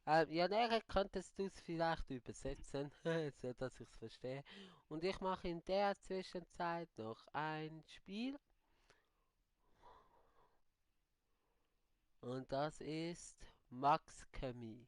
Ja, näher könntest du es vielleicht übersetzen, so dass ich es verstehe. Und ich mache in der Zwischenzeit noch ein Spiel. Und das ist Max Chemie.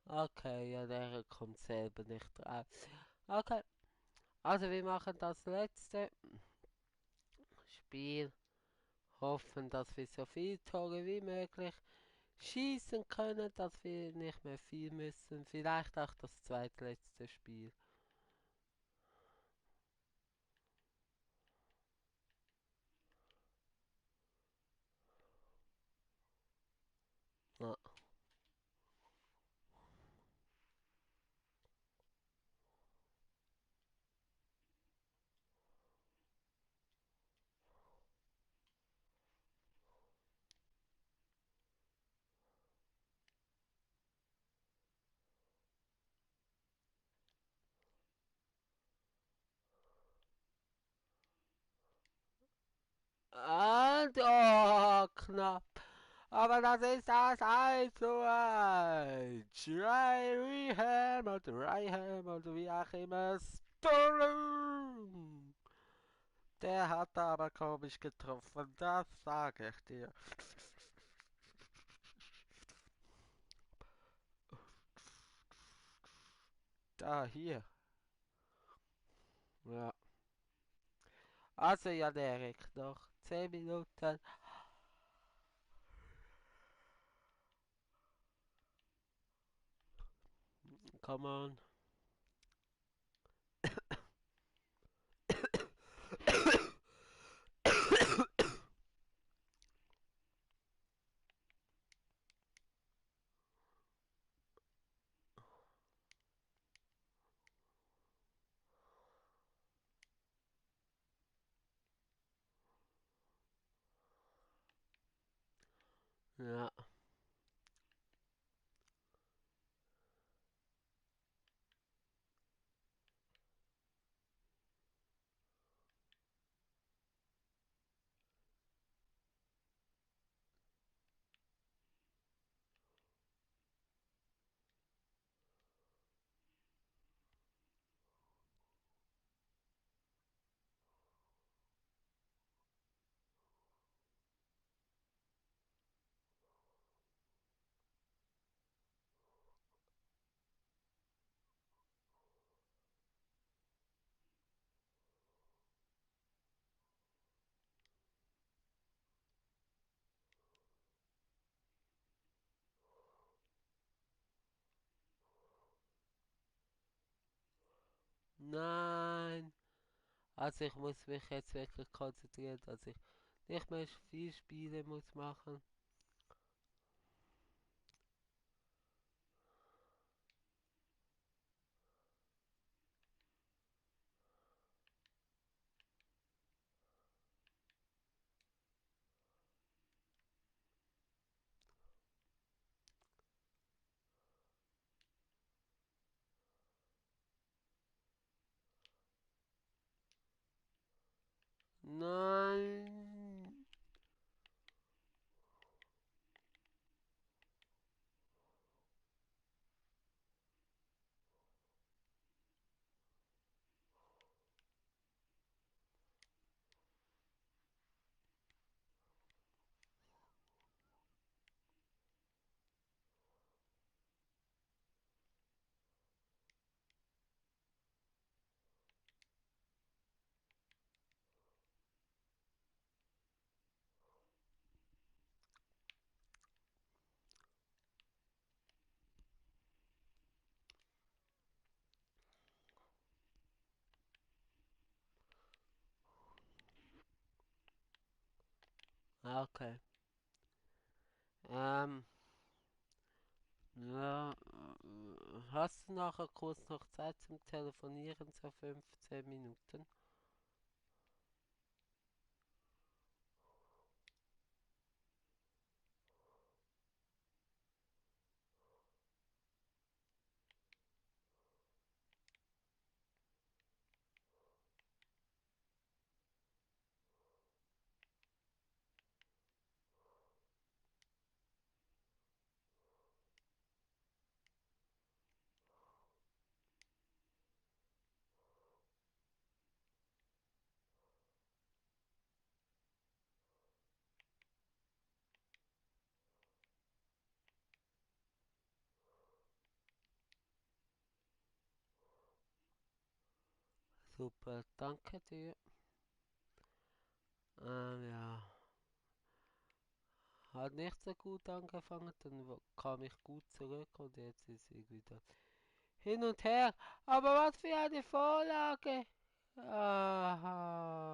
Okay, ja, der kommt selber nicht drauf. Okay, also wir machen das letzte Spiel. Hoffen, dass wir so viele Tore wie möglich schießen können, dass wir nicht mehr viel müssen. Vielleicht auch das zweitletzte Spiel. Ja. Und, oh, knapp. Aber das ist das 1:1. Ryan oder wie auch immer. Sturm. Der hat aber komisch getroffen, das sage ich dir. Da, hier. Ja. Also, ja, Erik, noch 10 Minuten. Come on. Ja. Nein. Also ich muss mich jetzt wirklich konzentrieren, dass ich nicht mehr viel Spiele muss machen. Nein. Okay. Ähm, ja, hast du nachher kurz noch Zeit zum Telefonieren, so 15 Minuten? Super, danke dir. Ja, hat nicht so gut angefangen, dann kam ich gut zurück und jetzt ist irgendwie das hin und her. Aber was für eine Vorlage! Aha.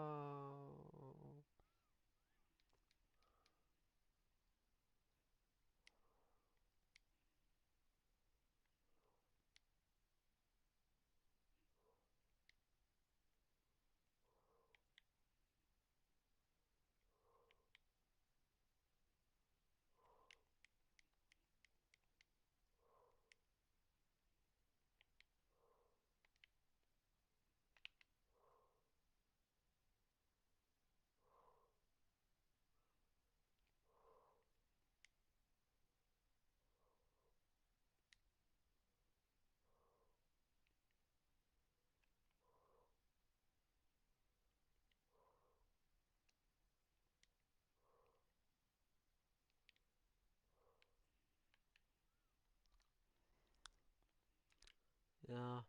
Ja.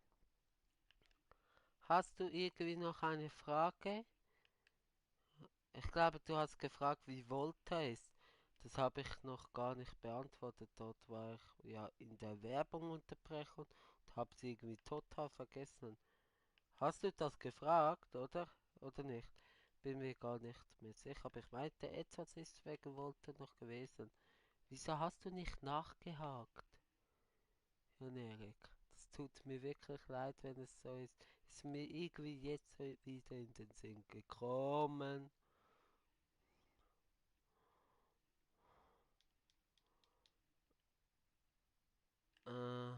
Hast du irgendwie noch eine Frage? Ich glaube, du hast gefragt, wie Volta ist. Das habe ich noch gar nicht beantwortet. Dort war ich ja in der Werbung unterbrechen und habe sie irgendwie total vergessen. Hast du das gefragt, oder? Oder nicht? Bin mir gar nicht mehr sicher, aber ich meinte, etwas ist wegen Volta noch gewesen. Wieso hast du nicht nachgehakt, Jan Erik? Das tut mir wirklich leid, wenn es so ist. Ist mir irgendwie jetzt so wieder in den Sinn gekommen. Äh,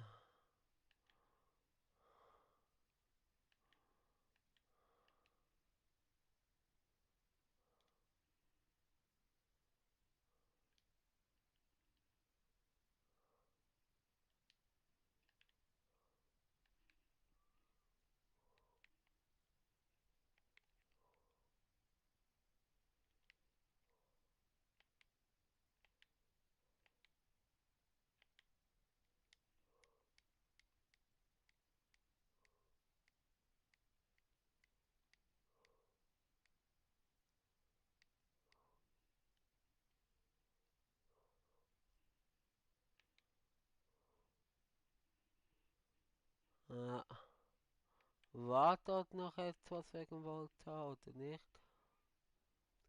äh, War dort noch etwas wegen Volta oder nicht?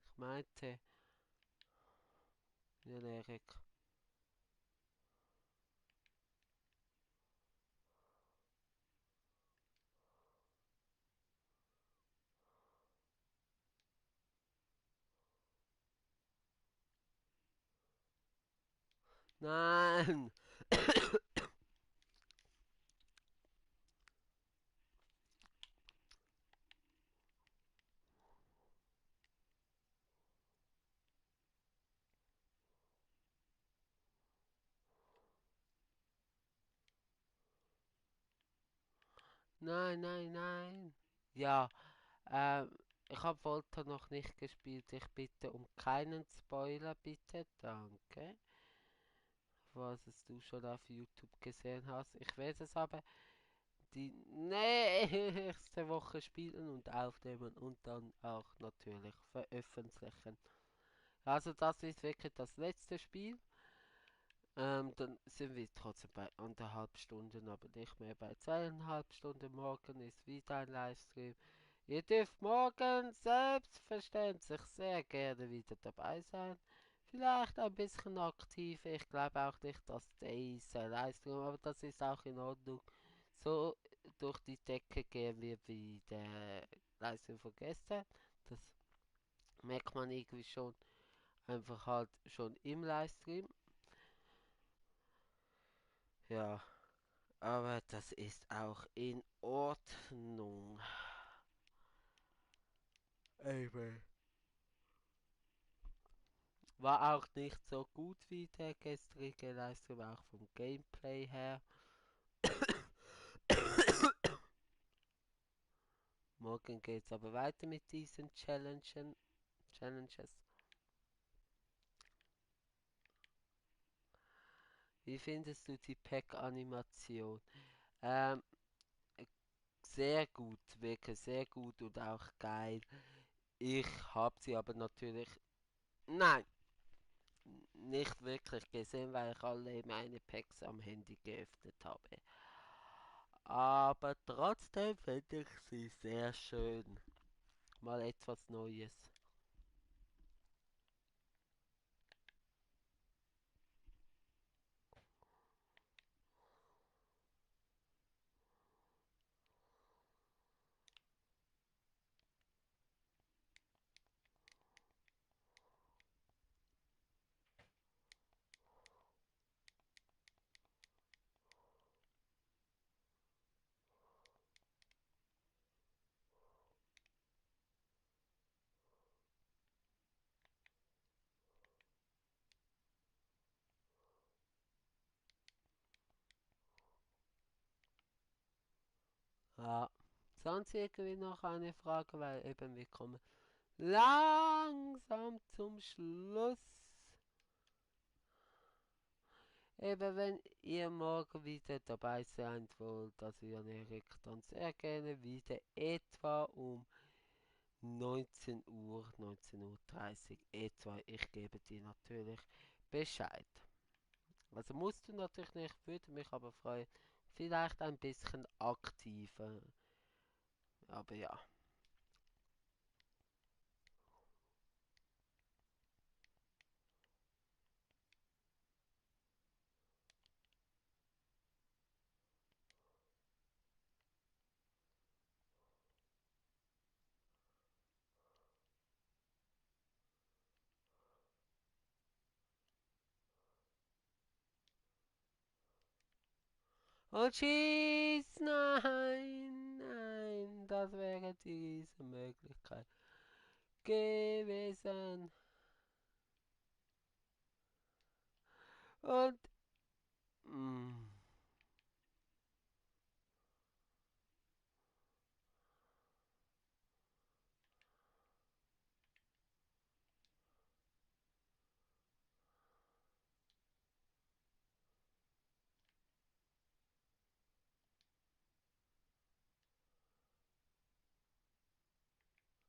Ich meinte, ja, Erik. Nein! Nein, nein, nein. Ja, ich habe Volta noch nicht gespielt. Ich bitte um keinen Spoiler, bitte. Danke. Was es du schon auf YouTube gesehen hast. Ich werde es aber die nächste Woche spielen und aufnehmen und dann auch natürlich veröffentlichen. Also das ist wirklich das letzte Spiel. Dann sind wir trotzdem bei 1,5 Stunden, aber nicht mehr bei 2,5 Stunden. Morgen ist wieder ein Livestream. Ihr dürft morgen selbstverständlich sehr gerne wieder dabei sein. Vielleicht ein bisschen aktiv. Ich glaube auch nicht, dass dieser Livestream, aber das ist auch in Ordnung. So durch die Decke gehen wir wie der Livestream von gestern. Das merkt man irgendwie schon einfach halt schon im Livestream. Ja, aber das ist auch in Ordnung. Eben. War auch nicht so gut wie der gestrige Livestream, auch vom Gameplay her. Morgen geht's aber weiter mit diesen Challenges. Wie findest du die Pack-Animation? Ähm, sehr gut, wirklich sehr gut und auch geil. Ich habe sie aber natürlich, nein, nicht wirklich gesehen, weil ich alle meine Packs am Handy geöffnet habe. Aber trotzdem finde ich sie sehr schön. Mal etwas Neues. Ja. Sonst irgendwie noch eine Frage, weil eben wir kommen langsam zum Schluss. Eben wenn ihr morgen wieder dabei sein wollt, also Jan Erik, dann sehr gerne wieder etwa um 19 Uhr, 19:30 Uhr etwa. Ich gebe dir natürlich Bescheid. Also musst du natürlich nicht, würde mich aber freuen. Vielleicht ein bisschen aktiver. Aber ja. Und schieß! Nein! Nein! Das wäre die Riesenmöglichkeit gewesen. Und. Mh,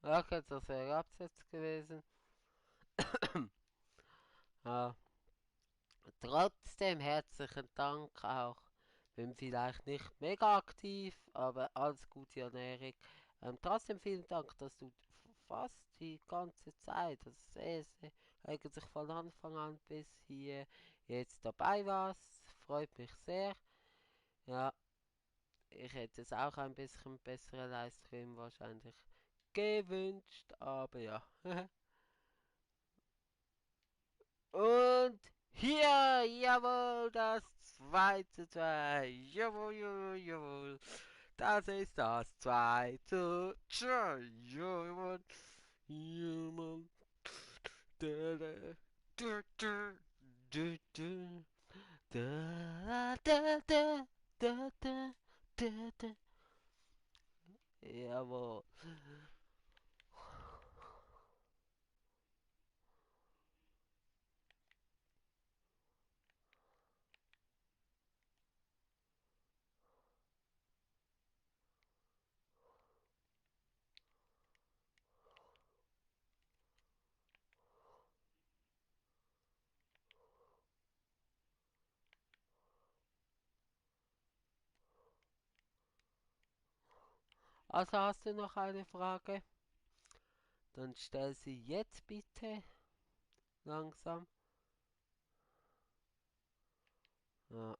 okay, das wäre Absatz gewesen. Ja. Trotzdem herzlichen Dank auch Bin vielleicht nicht mega aktiv, aber alles gute Ernährung. Trotzdem vielen Dank, dass du fast die ganze Zeit, das ist eigentlich von Anfang an bis hier jetzt dabei warst. Freut mich sehr. Ja, ich hätte es auch ein bisschen bessere Livestream wahrscheinlich gewünscht, aber ja. Und hier, jawohl, das 2:2. Jawohl, jawohl, jawohl. Das ist das 2:2. Jawohl, jawohl. Da, da, da, da, da, da. Da, da, da, da, da, da, da. Jawohl. Also hast du noch eine Frage? Dann stell sie jetzt bitte langsam. Ja.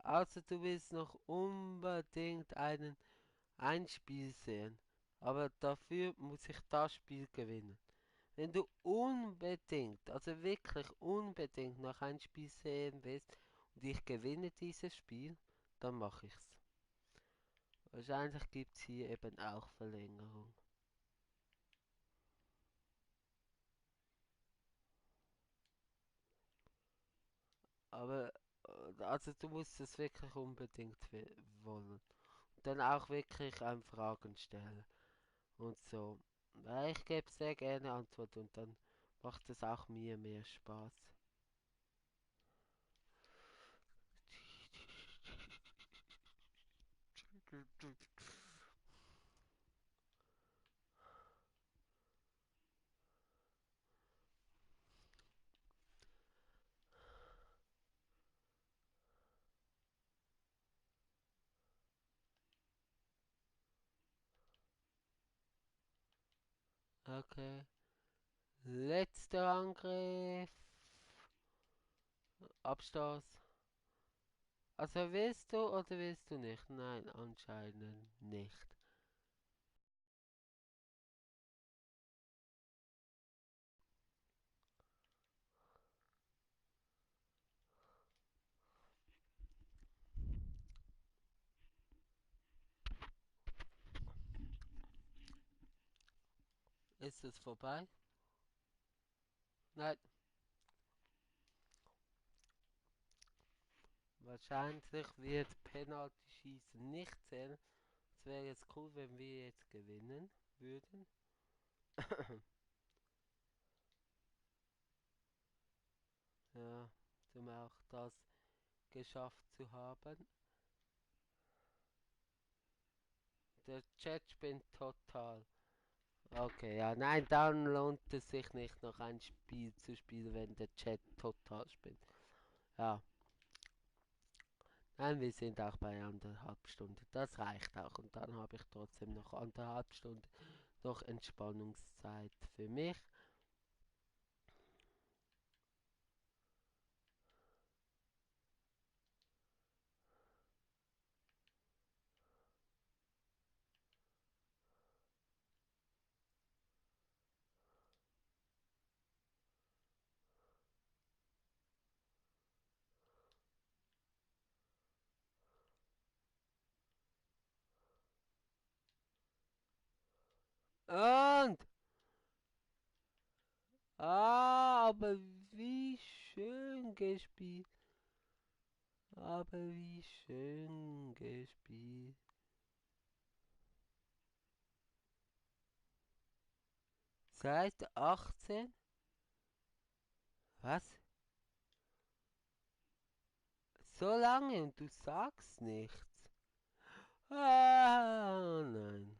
Außer du willst noch unbedingt ein Spiel sehen. Aber dafür muss ich das Spiel gewinnen. Wenn du unbedingt, also wirklich unbedingt noch ein Spiel sehen willst und ich gewinne dieses Spiel, dann mache ich's. Wahrscheinlich gibt es hier eben auch Verlängerung. Aber also du musst es wirklich unbedingt wollen. Und dann auch wirklich Fragen stellen und so. Ja, ich gebe sehr gerne Antwort und dann macht es auch mir mehr Spaß. Okay. Letzter Angriff. Abstoß. Also willst du oder willst du nicht? Nein, anscheinend nicht. Ist es vorbei? Nein. Wahrscheinlich wird Penalty schießen nicht zählen. Es wäre jetzt cool, wenn wir jetzt gewinnen würden. Ja, um auch das geschafft zu haben. Der Chat spinnt total. Okay, ja, nein, dann lohnt es sich nicht noch ein Spiel zu spielen, wenn der Chat total spinnt. Ja, nein, wir sind auch bei 1,5 Stunden. Das reicht auch. Und dann habe ich trotzdem noch 1,5 Stunden noch Entspannungszeit für mich. Und, aber wie schön gespielt. Aber wie schön gespielt. Seite 18? Was? So lange und du sagst nichts. Ah, nein.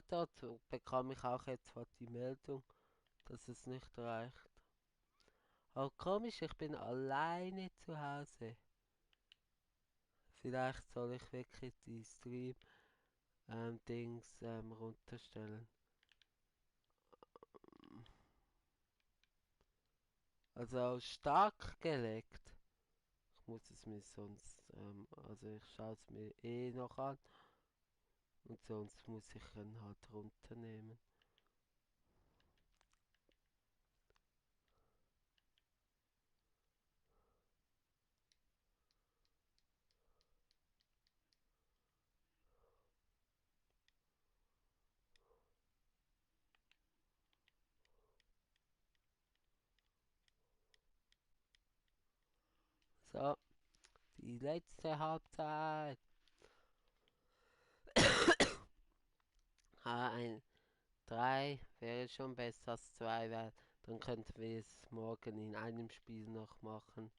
dort bekam ich auch jetzt die Meldung, dass es nicht reicht. Aber komisch, ich bin alleine zu Hause. Vielleicht soll ich wirklich die Stream-Dings runterstellen. Also stark gelegt. Ich muss es mir sonst, also ich schaue es mir eh noch an. Und sonst muss ich ihn halt runternehmen. So, die letzte Halbzeit. Ein 3 wäre schon besser als 2, weil dann könnten wir es morgen in einem Spiel noch machen.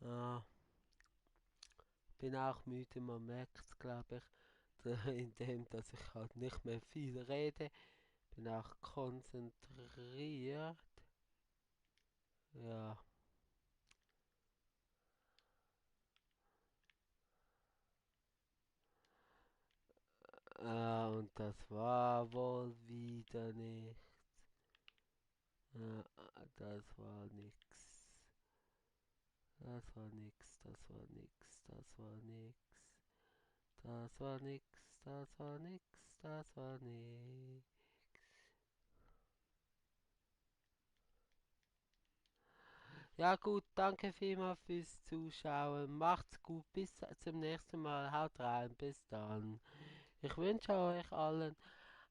Ah, bin auch müde, man merkt es, glaube ich, indem dass ich halt nicht mehr viel rede. Bin auch konzentriert. Ja, und das war wohl wieder nicht. Das war nix. Das war nix, das war nix, das war nix. Das war nix, das war nix, das war nix. Ja gut, danke vielmals fürs Zuschauen. Macht's gut, bis zum nächsten Mal. Haut rein, bis dann. Ich wünsche euch allen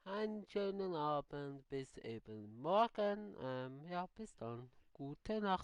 einen schönen Abend, bis eben morgen. Ja, bis dann. Gute Nacht.